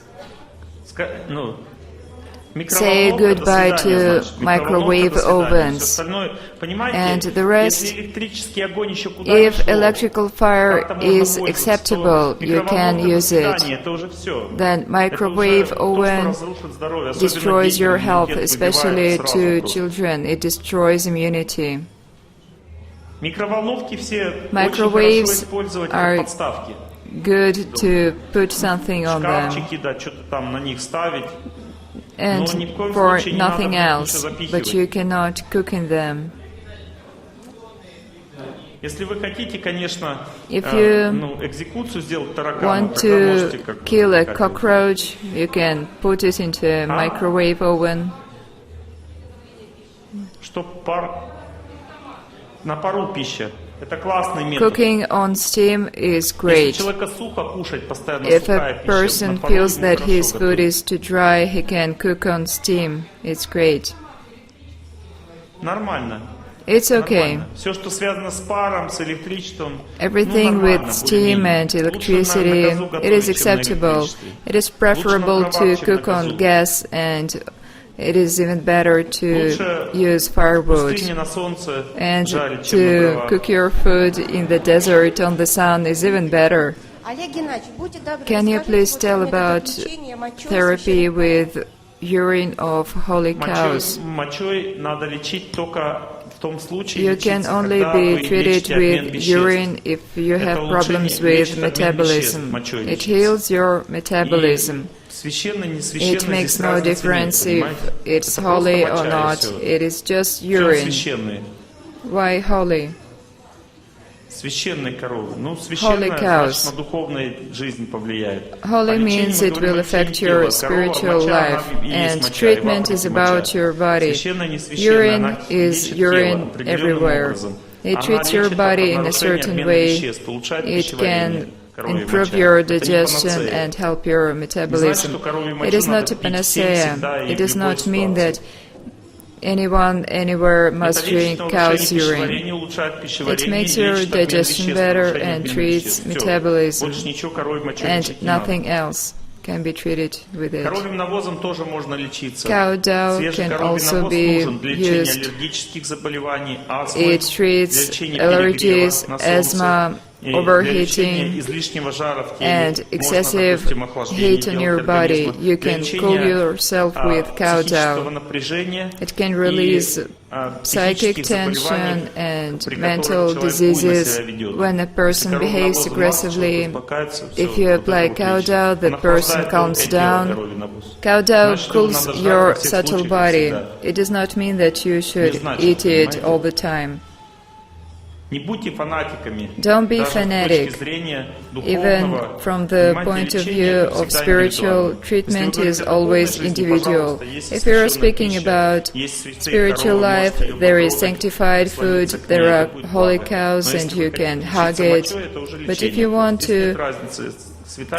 A: say goodbye to microwave ovens and the rest. If electrical fire is acceptable, you can use it. Then microwave oven destroys your health, especially to children. It destroys immunity. Microwaves are good to put something on them and for nothing else, but you cannot cook in them. If you want to kill a cockroach, you can put it into a microwave oven. Cooking on steam is great. If a person feels that his food is too dry, he can cook on steam. It's great. It's okay. Everything with steam and electricity, it is acceptable. It is preferable to cook on gas, and it is even better to use firewood. And to cook your food in the desert on the sun is even better. Can you please tell about therapy with urine of holy cows? You can only be treated with urine if you have problems with metabolism. It heals your metabolism. It makes no difference if it's holy or not. It is just urine. Why holy? Holy cows. Holy means it will affect your spiritual life, and treatment is about your body. Urine is urine everywhere. It treats your body in a certain way. It can improve your digestion and help your metabolism. It is not a panacea. It does not mean that anyone, anywhere must drink cow's urine. It makes your digestion better and treats metabolism, and nothing else can be treated with it. Cow dough can also be used. It treats allergies, asthma, overheating, and excessive heat on your body. You can cool yourself with cow dough. It can release psychic tension and mental diseases when a person behaves aggressively. If you apply cow dough, the person calms down. Cow dough cools your subtle body. It does not mean that you should eat it all the time. Don't be fanatic. Even from the point of view of spiritual, treatment is always individual. If you are speaking about spiritual life, there is sanctified food, there are holy cows, and you can hug it. But if you want to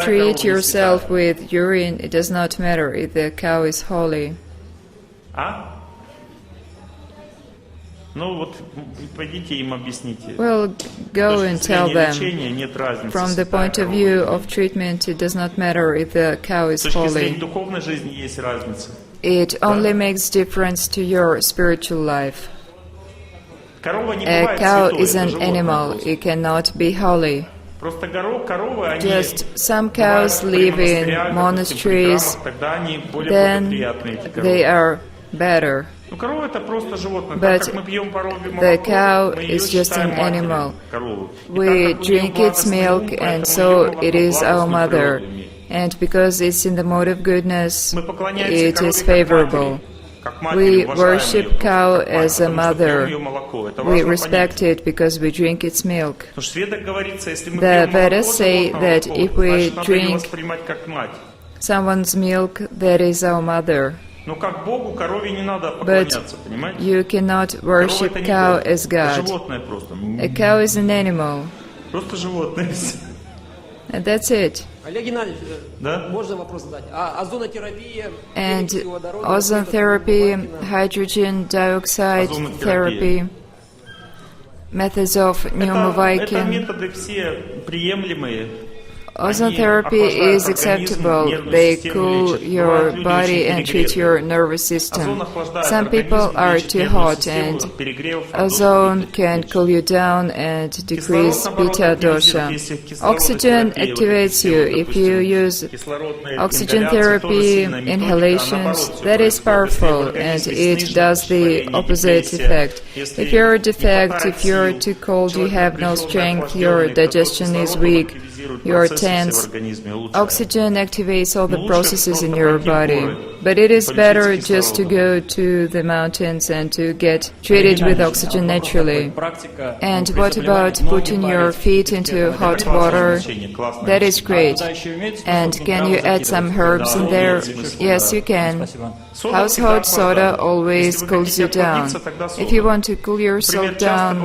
A: treat yourself with urine, it does not matter if the cow is holy. Well, go and tell them. From the point of view of treatment, it does not matter if the cow is holy. It only makes difference to your spiritual life. A cow is an animal. It cannot be holy. Just some cows live in monasteries, then they are better. But the cow is just an animal. We drink its milk, and so it is our mother. And because it's in the mode of goodness, it is favorable. We worship cow as a mother. We respect it because we drink its milk. The Vedas say that if we drink someone's milk, that is our mother. But you cannot worship cow as God. A cow is an animal. And that's it. And ozone therapy, hydrogen dioxide therapy, methods of pneumoviking, Ozone therapy is acceptable. They cool your body and treat your nervous system. Some people are too hot, and ozone can cool you down and decrease beta dosha. Oxygen activates you. If you use oxygen therapy inhalations, that is powerful, and it does the opposite effect. If you're defect, if you're too cold, you have no strength, your digestion is weak, you're tense. Oxygen activates all the processes in your body. But it is better just to go to the mountains and to get treated with oxygen naturally. And what about putting your feet into hot water? That is great. And can you add some herbs in there? Yes, you can. Household soda always cools you down. If you want to cool yourself down,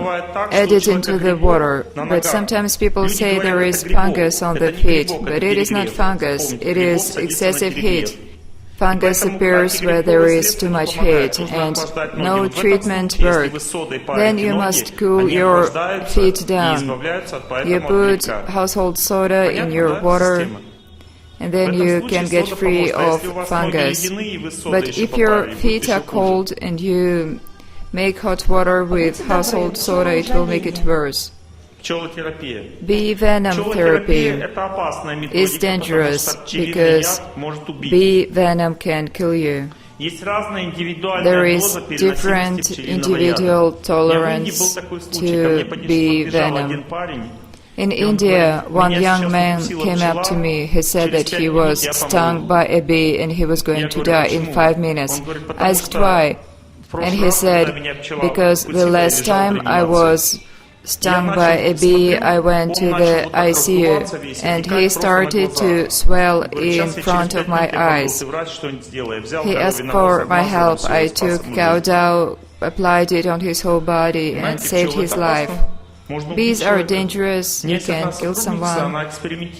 A: add it into the water. But sometimes people say there is fungus on the feet, but it is not fungus, it is excessive heat. Fungus appears where there is too much heat, and no treatment works. Then you must cool your feet down. You put household soda in your water, and then you can get free of fungus. But if your feet are cold and you make hot water with household soda, it will make it worse. Bee venom therapy is dangerous because bee venom can kill you. There is different individual tolerance to bee venom. In India, one young man came up to me. He said that he was stung by a bee and he was going to die in 5 minutes. I asked why, and he said, because the last time I was stung by a bee, I went to the ICU, and he started to swell in front of my eyes. He asked for my help. I took cow dough, applied it on his whole body, and saved his life. Bees are dangerous, you can kill someone.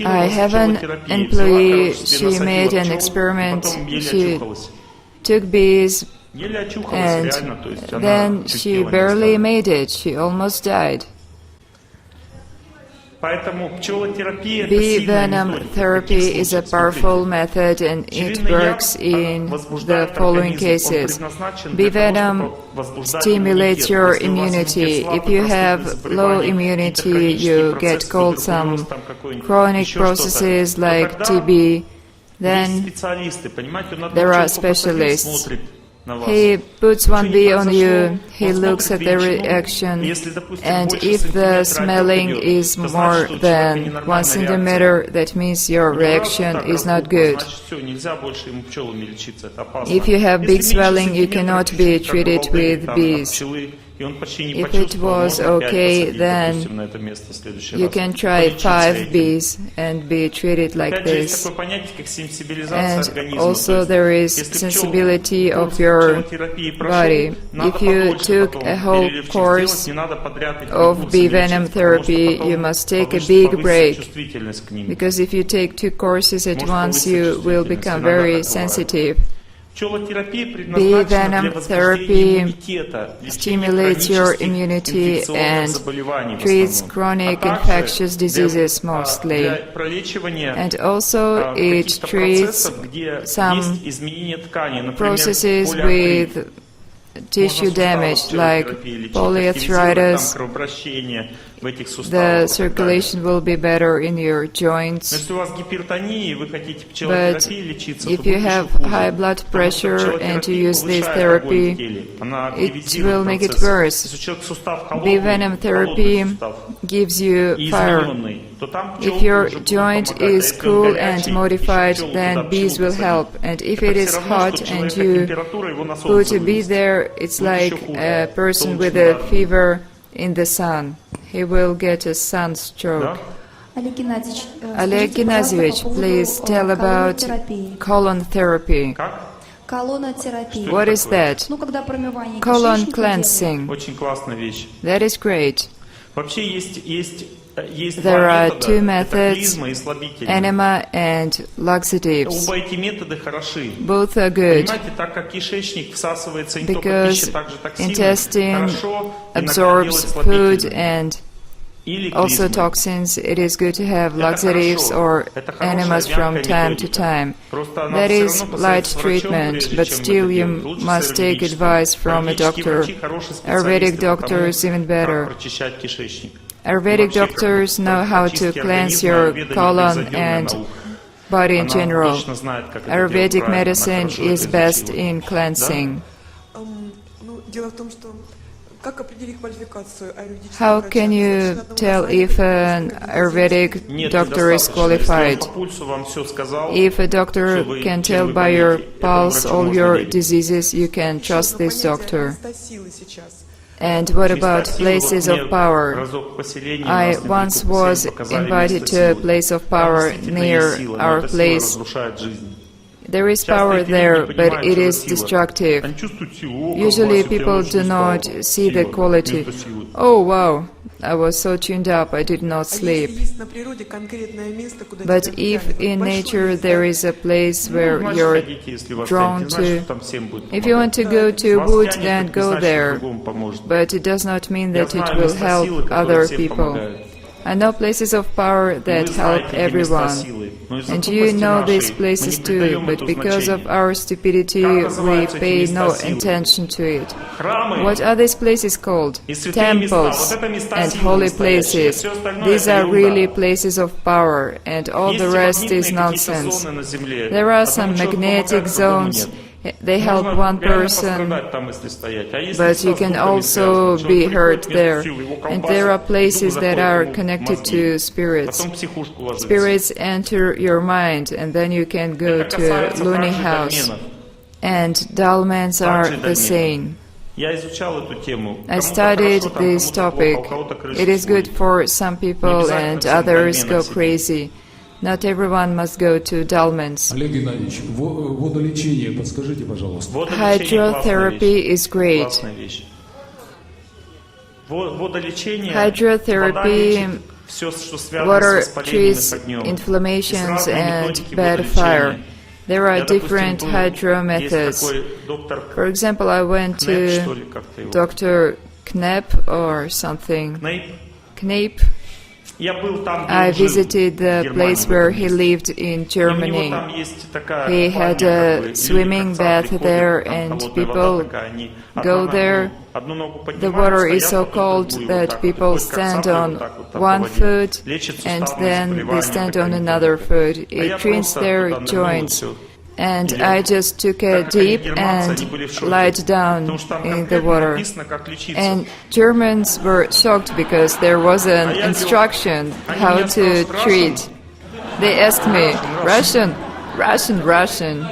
A: I have an employee, she made an experiment, she took bees, and then she barely made it, she almost died. Bee venom therapy is a powerful method, and it works in the following cases. Bee venom stimulates your immunity. If you have low immunity, you get called some chronic processes like TB, then there are specialists. He puts one bee on you, he looks at the reaction, and if the smelling is more than 1 centimeter, that means your reaction is not good. If you have big swelling, you cannot be treated with bees. If it was okay, then you can try 5 bees and be treated like this. And also there is sensibility of your body. If you took a whole course of bee venom therapy, you must take a big break, because if you take 2 courses at once, you will become very sensitive. Bee venom therapy stimulates your immunity and treats chronic infectious diseases mostly. And also it treats some processes with tissue damage like polyarthritis. The circulation will be better in your joints. But if you have high blood pressure and you use this therapy, it will make it worse. Bee venom therapy gives you fire. If your joint is cool and modified, then bees will help. And if it is hot and you put a bee there, it's like a person with a fever in the sun. He will get a sunstroke. Oleg Gennadievich, please tell about colon therapy. What is that? Colon cleansing. That is great. There are 2 methods, enema and laxatives. Both are good, because intestine absorbs food and also toxins, it is good to have laxatives or enemas from time to time. That is light treatment, but still you must take advice from a doctor. Ayurvedic doctor is even better. Ayurvedic doctors know how to cleanse your colon and body in general. Ayurvedic medicine is best in cleansing. How can you tell if an Ayurvedic doctor is qualified? If a doctor can tell by your pulse all your diseases, you can trust this doctor. And what about places of power? I once was invited to a place of power near our place. There is power there, but it is destructive. Usually people do not see the quality. Oh wow, I was so tuned up, I did not sleep. But if in nature there is a place where you're drawn to, if you want to go to a wood, then go there. But it does not mean that it will help other people. I know places of power that help everyone. And you know these places too, but because of our stupidity, we pay no attention to it. What are these places called? Temples and holy places. These are really places of power, and all the rest is nonsense. There are some magnetic zones. They help one person, but you can also be hurt there. And there are places that are connected to spirits. Spirits enter your mind, and then you can go to a loony house. And dolmens are the same. I studied this topic. It is good for some people, and others go crazy. Not everyone must go to dolmens. Hydrotherapy is great. Hydrotherapy, water treats inflammations and bad fire. There are different hydro methods. For example, I went to Dr. Knepp or something. Knepp. I visited the place where he lived in Germany. He had a swimming bath there, and people go there. The water is so cold that people stand on one foot and then they stand on another foot. It treats their joints. And I just took a dip and lied down in the water. And Germans were shocked because there was an instruction how to treat. They asked me, Russian, Russian, Russian.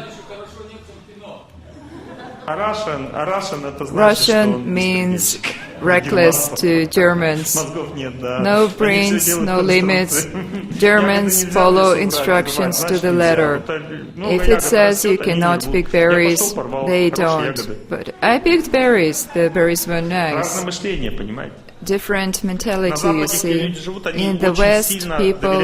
A: Russian means reckless to Germans. No brains, no limits. Germans follow instructions to the letter. If it says you cannot pick berries, they don't. But I picked berries. The berries were nice. Different mentality, you see. In the West, people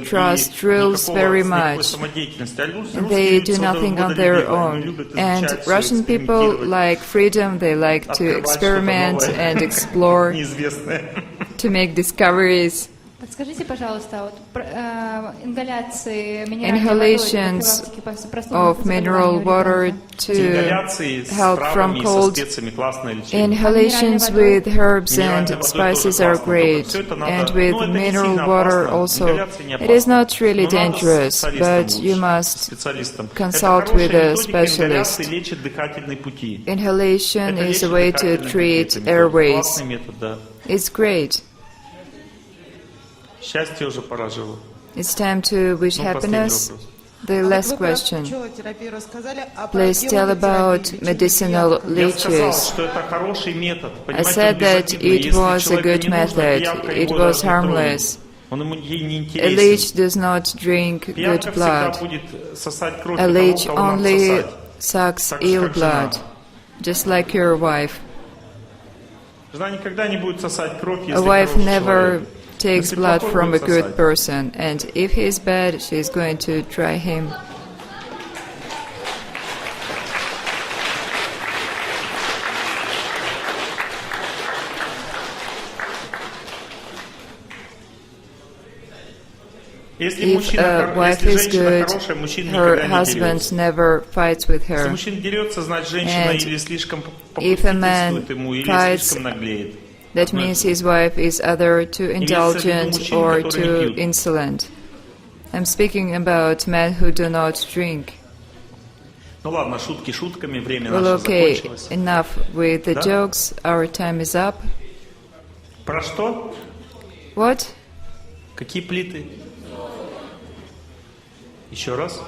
A: trust rules very much. They do nothing on their own. And Russian people like freedom, they like to experiment and explore, to make discoveries. Inhalations of mineral water to help from cold. Inhalations with herbs and spices are great, and with mineral water also. It is not really dangerous, but you must consult with a specialist. Inhalation is a way to treat airways. It's great. It's time to wish happiness. The last question. Please tell about medicinal leeches. I said that it was a good method. It was harmless. A leech does not drink good blood. A leech only sucks ill blood, just like your wife. A wife never takes blood from a good person, and if he is bad, she is going to try him.
B: Если
A: If a wife
B: если
A: is
B: женщина
A: good,
B: хорошая, мужчина
A: her
B: никогда не
A: husband
B: дерется.
A: never fights with
B: Если
A: her.
B: мужчина дерется, значит женщина
A: And
B: или слишком
A: if a man
B: попустительствует ему, или
A: fights,
B: слишком наглеет.
A: that means his wife is either too indulgent or too insolent. I'm speaking about men who do not drink.
B: Ну ладно, шутки шутками, время
A: Well,
B: наше
A: okay,
B: закончилось.
A: enough with the
B: Да?
A: jokes. Our time is up.
B: Про что?
A: What?
B: Какие плиты? Еще раз.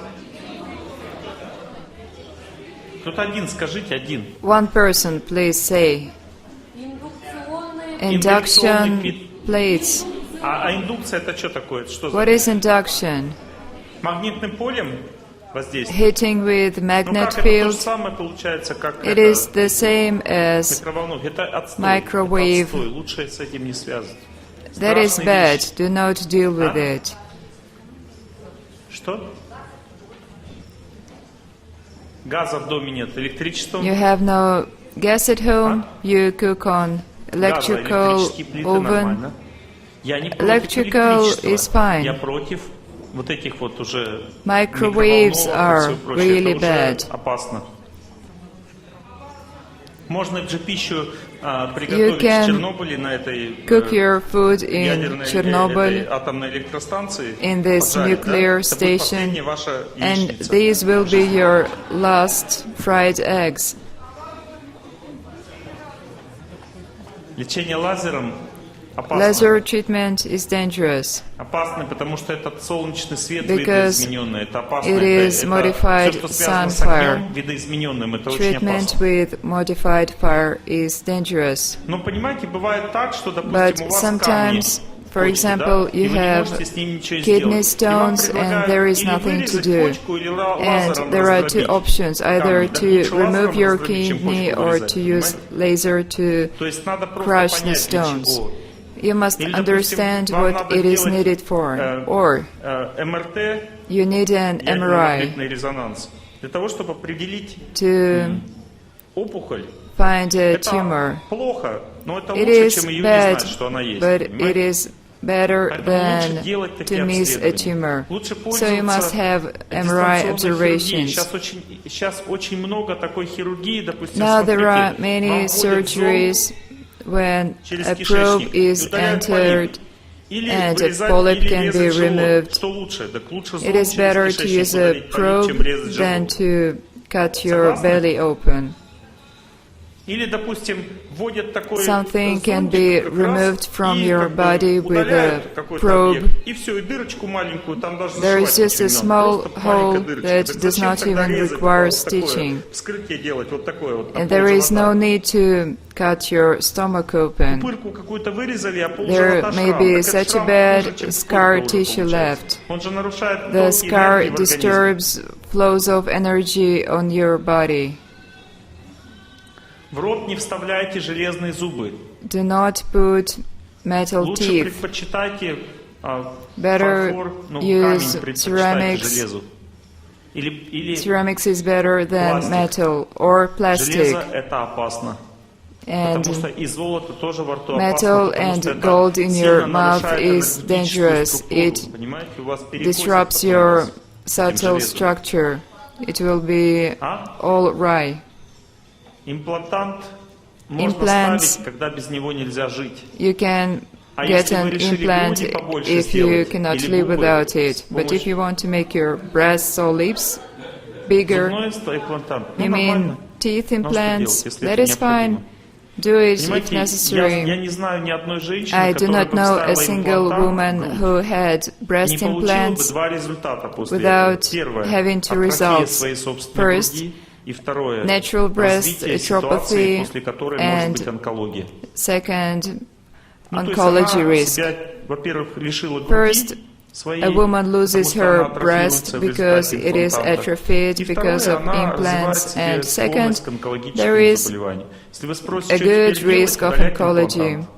B: Кто-то один, скажите, один.
A: One person, please say. Induction plates.
B: А индукция это что такое? Что за...
A: What is induction?
B: Магнитным полем воздействие?
A: Hitting with
B: Ну
A: magnet
B: как, это то же
A: field.
B: самое получается, как
A: It is the same as
B: микроволновка. Это отстой.
A: microwave.
B: Это отстой. Лучше с этим не связывать.
A: that is
B: Страшные
A: bad.
B: вещи.
A: Do not deal with
B: А?
A: it.
B: Что? Газа в доме нет, электричества.
A: You have no gas at home. You cook on electrical
B: электрические плиты
A: oven.
B: нормально. Я не против
A: Electrical
B: электричества.
A: is fine.
B: Я против вот этих вот уже
A: Microwaves
B: микроволновок и
A: are
B: всего прочего.
A: really
B: Это уже
A: bad.
B: опасно. Можно же пищу
A: You
B: приготовить в
A: can
B: Чернобыле на этой
A: cook your food in
B: ядерной
A: Chernobyl,
B: этой атомной электростанции.
A: in this
B: поджарить, да?
A: nuclear
B: Это будет
A: station,
B: последняя ваша
A: and
B: яичница.
A: these will be your last fried eggs.
B: Лечение лазером опасно.
A: Laser treatment is dangerous
B: Опасный, потому что этот солнечный свет
A: because
B: видоизмененный, это опасно.
A: it is modified
B: все, что связано с
A: sun
B: огнем видоизмененным, это очень
A: treatment
B: опасно.
A: with modified fire is dangerous.
B: Но понимаете, бывает так, что, допустим,
A: But
B: у вас камни,
A: sometimes, for
B: почки,
A: example,
B: да,
A: you
B: и вы не
A: have
B: можете с ними ничего
A: kidney
B: сделать. И вам
A: stones and
B: предлагают
A: there is
B: или
A: nothing to
B: вырезать
A: do.
B: почку, или лазером
A: And there are two
B: раздробить
A: options, either
B: камни. Да
A: to
B: лучше
A: remove
B: лазером
A: your
B: раздробить, чем
A: kidney
B: почку
A: or
B: вырезать,
A: to use
B: понимаете?
A: laser to
B: То есть надо просто
A: crush the
B: понять, для
A: stones.
B: чего.
A: You must
B: Или,
A: understand
B: допустим, вам
A: what
B: надо
A: it is
B: сделать,
A: needed for. Or
B: МРТ,
A: you need an MRI
B: ядерно-магнитный резонанс, для того, чтобы определить
A: to
B: опухоль.
A: find a
B: Это
A: tumor.
B: плохо, но это
A: It
B: лучше,
A: is
B: чем ее не
A: bad,
B: знать, что она есть.
A: but it
B: понимаете?
A: is better
B: Поэтому
A: than
B: лучше делать
A: to
B: такие
A: miss a
B: обследования.
A: tumor.
B: Лучше
A: So you must
B: пользоваться
A: have MRI
B: дистанционной хирургией.
A: observations.
B: Сейчас очень много такой хирургии, допустим,
A: Now there are
B: смотрите,
A: many
B: вам вводят зонд
A: surgeries when
B: через
A: a
B: кишечник
A: probe
B: и
A: is
B: удаляют
A: entered
B: полип. Или
A: and a
B: вырезать,
A: polyp
B: или
A: can be
B: резать желудок.
A: removed.
B: Что лучше? Так лучше
A: It
B: зонд
A: is better
B: через
A: to
B: кишечник
A: use a
B: удалить полип, чем
A: probe
B: резать
A: than
B: желудок.
A: to cut your belly open.
B: Или, допустим, вводят такой
A: Something can
B: зондик
A: be
B: как раз
A: removed from
B: и
A: your
B: как бы
A: body with
B: удаляют
A: a
B: какой-то
A: probe.
B: объект. И все, и дырочку маленькую, там даже
A: There is
B: зашивать
A: just a
B: ничего не
A: small
B: надо, просто маленькая
A: hole
B: дырочка.
A: that
B: Так
A: does
B: зачем
A: not
B: тогда
A: even
B: резать
A: require
B: вот такое
A: stitching.
B: вскрытие делать, вот такое вот,
A: And
B: по
A: there is no
B: полживота?
A: need to cut your stomach open.
B: Пупырку какую-то вырезали, а
A: There
B: полживота
A: may
B: шрам.
A: be
B: Так этот
A: such a
B: шрам
A: bad
B: хуже, чем
A: scar
B: пупырка уже
A: tissue
B: получается.
A: left.
B: Он же нарушает
A: The
B: ток
A: scar
B: энергии в организме.
A: disturbs flows of energy on your body.
B: В рот не вставляйте железные зубы.
A: Do not put metal
B: Лучше
A: teeth.
B: предпочитайте
A: Better
B: фарфор, ну,
A: use
B: камень предпочитайте
A: ceramics.
B: железу. Или
A: Ceramics is better than
B: Plastic.
A: metal or plastic.
B: железо это опасно. Потому
A: And
B: что и золото тоже во рту
A: metal
B: опасно, потому что
A: and
B: это
A: gold in
B: сильно
A: your mouth
B: нарушает
A: is
B: энергетическую
A: dangerous.
B: структуру.
A: It
B: Понимаете, у вас перекосит
A: disrupts
B: потом
A: your
B: вас
A: subtle
B: железом.
A: structure. It will be
B: А?
A: all right.
B: Имплантант можно
A: Implants.
B: ставить, когда без него нельзя жить.
A: You can
B: А
A: get
B: если вы
A: an
B: решили
A: implant
B: груди побольше
A: if you
B: сделать,
A: cannot
B: или
A: live
B: губы
A: without
B: с
A: it. But if
B: помощью
A: you want to make your breasts or lips bigger,
B: зубной имплантант, ну,
A: you mean
B: нормально.
A: teeth
B: Но что
A: implants,
B: делать, если
A: that
B: это
A: is fine.
B: необходимо?
A: Do it if
B: Понимаете, я
A: necessary.
B: не знаю ни одной женщины,
A: I do
B: которая
A: not
B: бы
A: know a
B: вставила
A: single
B: имплантант в
A: woman
B: грудь,
A: who had
B: не
A: breast
B: получила бы
A: implants
B: два результата после
A: without
B: этого. Первое,
A: having two
B: атрофия
A: results.
B: своей собственной
A: First,
B: груди. И второе,
A: natural breast
B: развитие ситуации,
A: atrophy
B: после которой может
A: and
B: быть онкология.
A: second,
B: Ну, то есть
A: oncology
B: она
A: risk.
B: себя, во-первых, лишила
A: First,
B: груди своей,
A: a woman loses
B: потому что
A: her
B: она атрофируется
A: breast
B: в
A: because
B: результате
A: it is
B: имплантанта.
A: atrophied
B: И
A: because
B: второе,
A: of
B: она развивает
A: implants.
B: в себе
A: And second,
B: склонность к онкологическому
A: there is
B: заболеванию. Если вы спросите,
A: a
B: что
A: good
B: теперь делать,
A: risk of
B: удалять
A: oncology.
B: имплантант.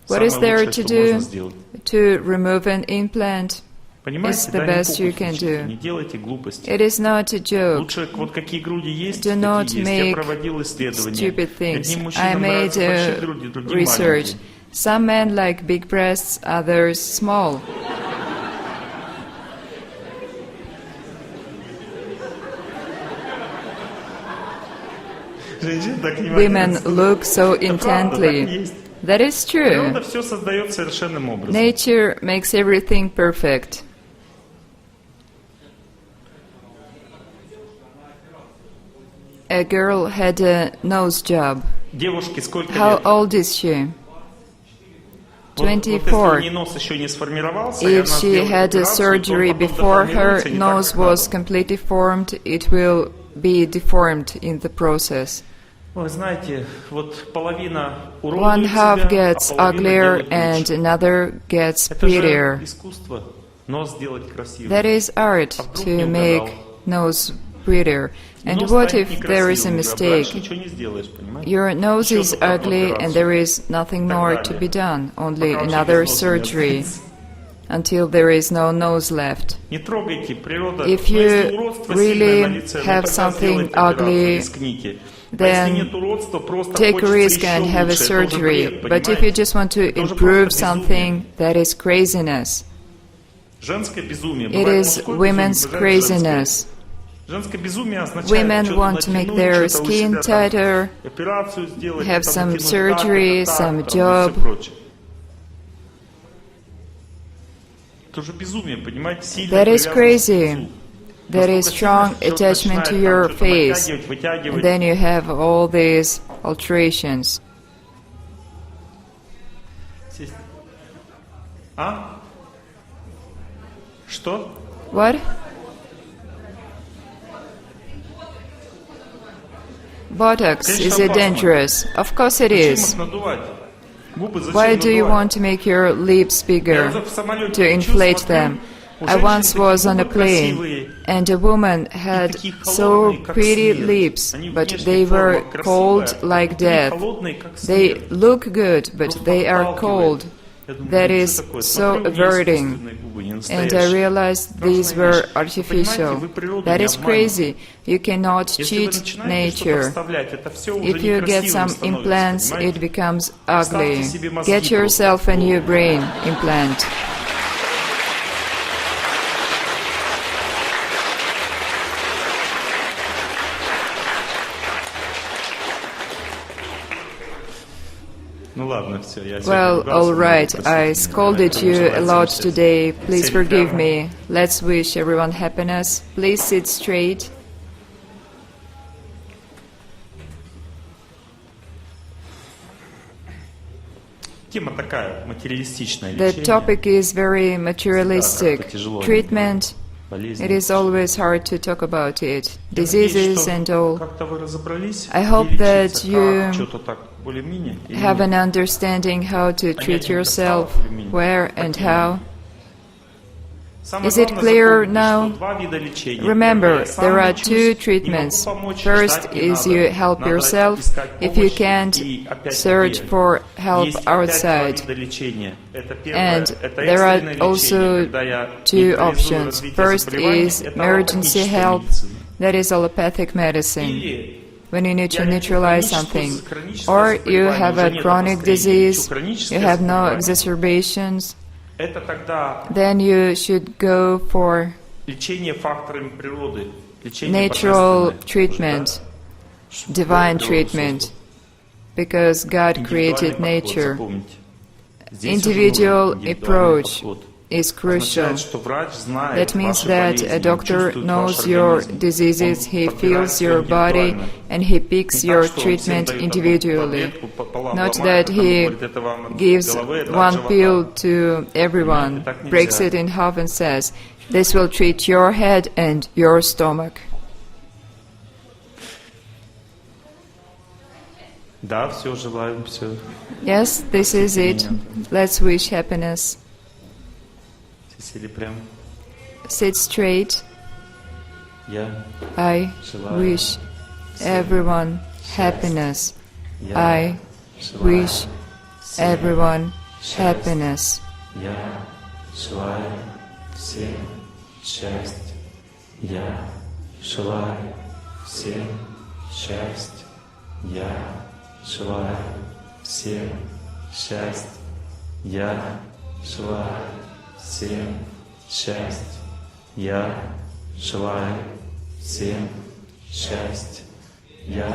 A: What is
B: Самое
A: there
B: лучшее,
A: to
B: что можно
A: do
B: сделать.
A: to remove an implant?
B: Понимаете,
A: It's the
B: да, не
A: best you
B: глупости
A: can
B: учите,
A: do.
B: не делайте глупости.
A: It is not a joke.
B: Лучше вот какие груди есть,
A: Do not
B: такие есть. Я
A: make
B: проводил исследования.
A: stupid things.
B: Одним
A: I
B: мужчинам
A: made
B: нравятся большие груди, другим
A: research.
B: маленькие.
A: Some men like big breasts, others small.
B: Женщины так
A: Women
B: внимательно
A: look so
B: Это правда, так и
A: intently.
B: есть.
A: That is true.
B: Природа все создает совершенным образом.
A: Nature makes everything perfect. A girl had a nose job.
B: Девушке сколько
A: How
B: лет?
A: old is she?
B: Вот если
A: 24.
B: у нее нос еще не сформировался, и
A: If
B: она
A: she
B: сделает
A: had a
B: операцию, то
A: surgery
B: потом
A: before her
B: деформируется не так,
A: nose
B: как
A: was
B: надо.
A: completely formed, it will be deformed in the process.
B: Вы знаете, вот половина
A: One
B: уродует
A: half
B: себя,
A: gets
B: а половина
A: uglier
B: делает
A: and
B: лучше.
A: another gets
B: Это же
A: prettier.
B: искусство, нос сделать красивым.
A: That is art,
B: А вдруг
A: to
B: не
A: make
B: угадал?
A: nose prettier. And
B: Нос
A: what
B: станет
A: if there is a
B: некрасивым,
A: mistake?
B: дальше ничего не сделаешь, понимаете?
A: Your nose
B: Еще
A: is
B: одну
A: ugly and
B: операцию.
A: there is nothing
B: Так
A: more
B: далее.
A: to be done, only
B: Пока вообще
A: another
B: без носа не
A: surgery,
B: останется.
A: until there is no nose left.
B: Не трогайте, природа.
A: If
B: Но если
A: you
B: уродство
A: really
B: сильное на лице,
A: have
B: тогда
A: something
B: сделайте операцию,
A: ugly,
B: рискните. А
A: then
B: если нет уродства, просто
A: take a
B: хочется
A: risk
B: еще
A: and have a
B: лучше, это уже
A: surgery.
B: бред,
A: But if you
B: понимаете?
A: just want to
B: Это уже
A: improve
B: просто
A: something, that is craziness.
B: Женское безумие.
A: It
B: Бывает
A: is
B: мужское
A: women's
B: безумие, бывает женское.
A: craziness.
B: Женское безумие означает
A: Women
B: что-то
A: want to make
B: натянуть,
A: their
B: что-то у
A: skin
B: себя там,
A: tighter,
B: операцию сделать,
A: have
B: там,
A: some
B: натянуть
A: surgery,
B: так,
A: some
B: там, и всё
A: job.
B: прочее. Это уже безумие, понимаете? Сильная
A: That is
B: привязанность к
A: crazy.
B: лицу.
A: That is
B: Настолько
A: strong
B: сильно, что человек
A: attachment to
B: начинает
A: your
B: там что-то
A: face.
B: натягивать, вытягивать.
A: And then you have all these alterations.
B: Сесть. А? Что?
A: What? Botox, is it dangerous? Of course it
B: Зачем
A: is.
B: их надувать? Губы зачем
A: Why do you
B: надувать?
A: want to make your lips
B: Я
A: bigger,
B: уже в самолете
A: to
B: лечу,
A: inflate
B: смотрю,
A: them?
B: у
A: I
B: женщин
A: once
B: такие
A: was on a
B: губы
A: plane,
B: красивые,
A: and a woman had
B: такие
A: so
B: холодные, как
A: pretty
B: снег.
A: lips,
B: Они
A: but
B: внешне
A: they were
B: форма красивая,
A: cold
B: а
A: like
B: внутри
A: death.
B: холодные, как
A: They
B: снег.
A: look good, but
B: Просто
A: they are
B: отталкивает.
A: cold.
B: Я думаю,
A: That
B: блин,
A: is
B: что такое?
A: so
B: Смотрю, у нее
A: averting.
B: искусственные губы, не
A: And I
B: настоящие.
A: realized these were
B: Вы понимаете,
A: artificial.
B: вы природу
A: That
B: не
A: is
B: обманете.
A: crazy. You cannot
B: Если вы
A: cheat
B: начинаете что-то
A: nature.
B: вставлять, это все уже
A: If you get
B: некрасивым
A: some implants,
B: становится,
A: it
B: понимаете?
A: becomes ugly.
B: Вставьте себе мозги
A: Get yourself a new brain implant.
B: Ну ладно, все, я
A: Well, all right, I scolded you a lot today. Please forgive me. Let's wish everyone happiness. Please sit straight.
B: Тема такая, материалистичная
A: The
B: лечение.
A: topic is very materialistic. Treatment,
B: болезни.
A: it is always hard to talk about it.
B: Я надеюсь,
A: Diseases
B: что
A: and all.
B: как-то вы разобрались,
A: I hope
B: где
A: that
B: лечиться,
A: you
B: как, что-то так более-менее, или
A: Have
B: нет?
A: an understanding how to treat yourself, where and how.
B: Самое
A: Is it
B: главное
A: clear
B: запомнить,
A: now?
B: что два вида лечения.
A: Remember,
B: Первое, я сам
A: there are
B: лечусь,
A: two
B: не
A: treatments.
B: могу помочь,
A: First
B: ждать не
A: is
B: надо.
A: you help
B: Надо
A: yourself.
B: искать
A: If you
B: помощь
A: can't,
B: и опять
A: search
B: идея.
A: for help
B: Есть опять два
A: outside.
B: вида лечения. Это первое,
A: And
B: это
A: there are
B: экстренное
A: also
B: лечение, когда я
A: two
B: нейтрализую
A: options.
B: развитие
A: First
B: заболевания,
A: is
B: это
A: emergency
B: аллопатическая
A: help,
B: медицина.
A: that is allopathic medicine,
B: Или
A: when you need to
B: я лечу
A: neutralize
B: хроническое
A: something.
B: хроническое
A: Or you
B: заболевание,
A: have
B: уже
A: a
B: нет
A: chronic
B: обострения.
A: disease,
B: Лечу хроническое
A: you have no
B: заболевание.
A: exacerbations,
B: Это тогда
A: then you should go for
B: лечение факторами природы, лечение
A: natural
B: божественное.
A: treatment,
B: Что
A: divine
B: Бог природу
A: treatment,
B: создал.
A: because God
B: Индивидуальный
A: created
B: подход,
A: nature.
B: запомните. Здесь уже
A: Individual
B: нужен индивидуальный
A: approach
B: подход.
A: is crucial.
B: Означает, что врач знает
A: That means
B: ваши
A: that
B: болезни,
A: a
B: он
A: doctor
B: чувствует
A: knows
B: ваш
A: your
B: организм,
A: diseases,
B: он
A: he
B: подбирает
A: feels
B: всё
A: your body,
B: индивидуально.
A: and he picks
B: Не
A: your
B: так, что он всем
A: treatment
B: дает одну
A: individually.
B: таблетку, пополам
A: Not
B: ломает,
A: that
B: а тому
A: he
B: говорит, это вам от
A: gives
B: головы, это от
A: one
B: живота.
A: pill to everyone,
B: так нельзя.
A: breaks it in half and says, this will treat your head and your stomach.
B: Да, все, желаем, все.
A: Yes, this is it. Let's wish happiness.
B: Все сели прям.
A: Sit straight.
B: Я
A: I
B: желаю
A: wish everyone happiness.
B: Я
A: I
B: желаю
A: wish everyone happiness.
B: Я желаю всем счастья. Я желаю всем счастья. Я желаю всем счастья. Я желаю всем счастья. Я желаю всем счастья. Я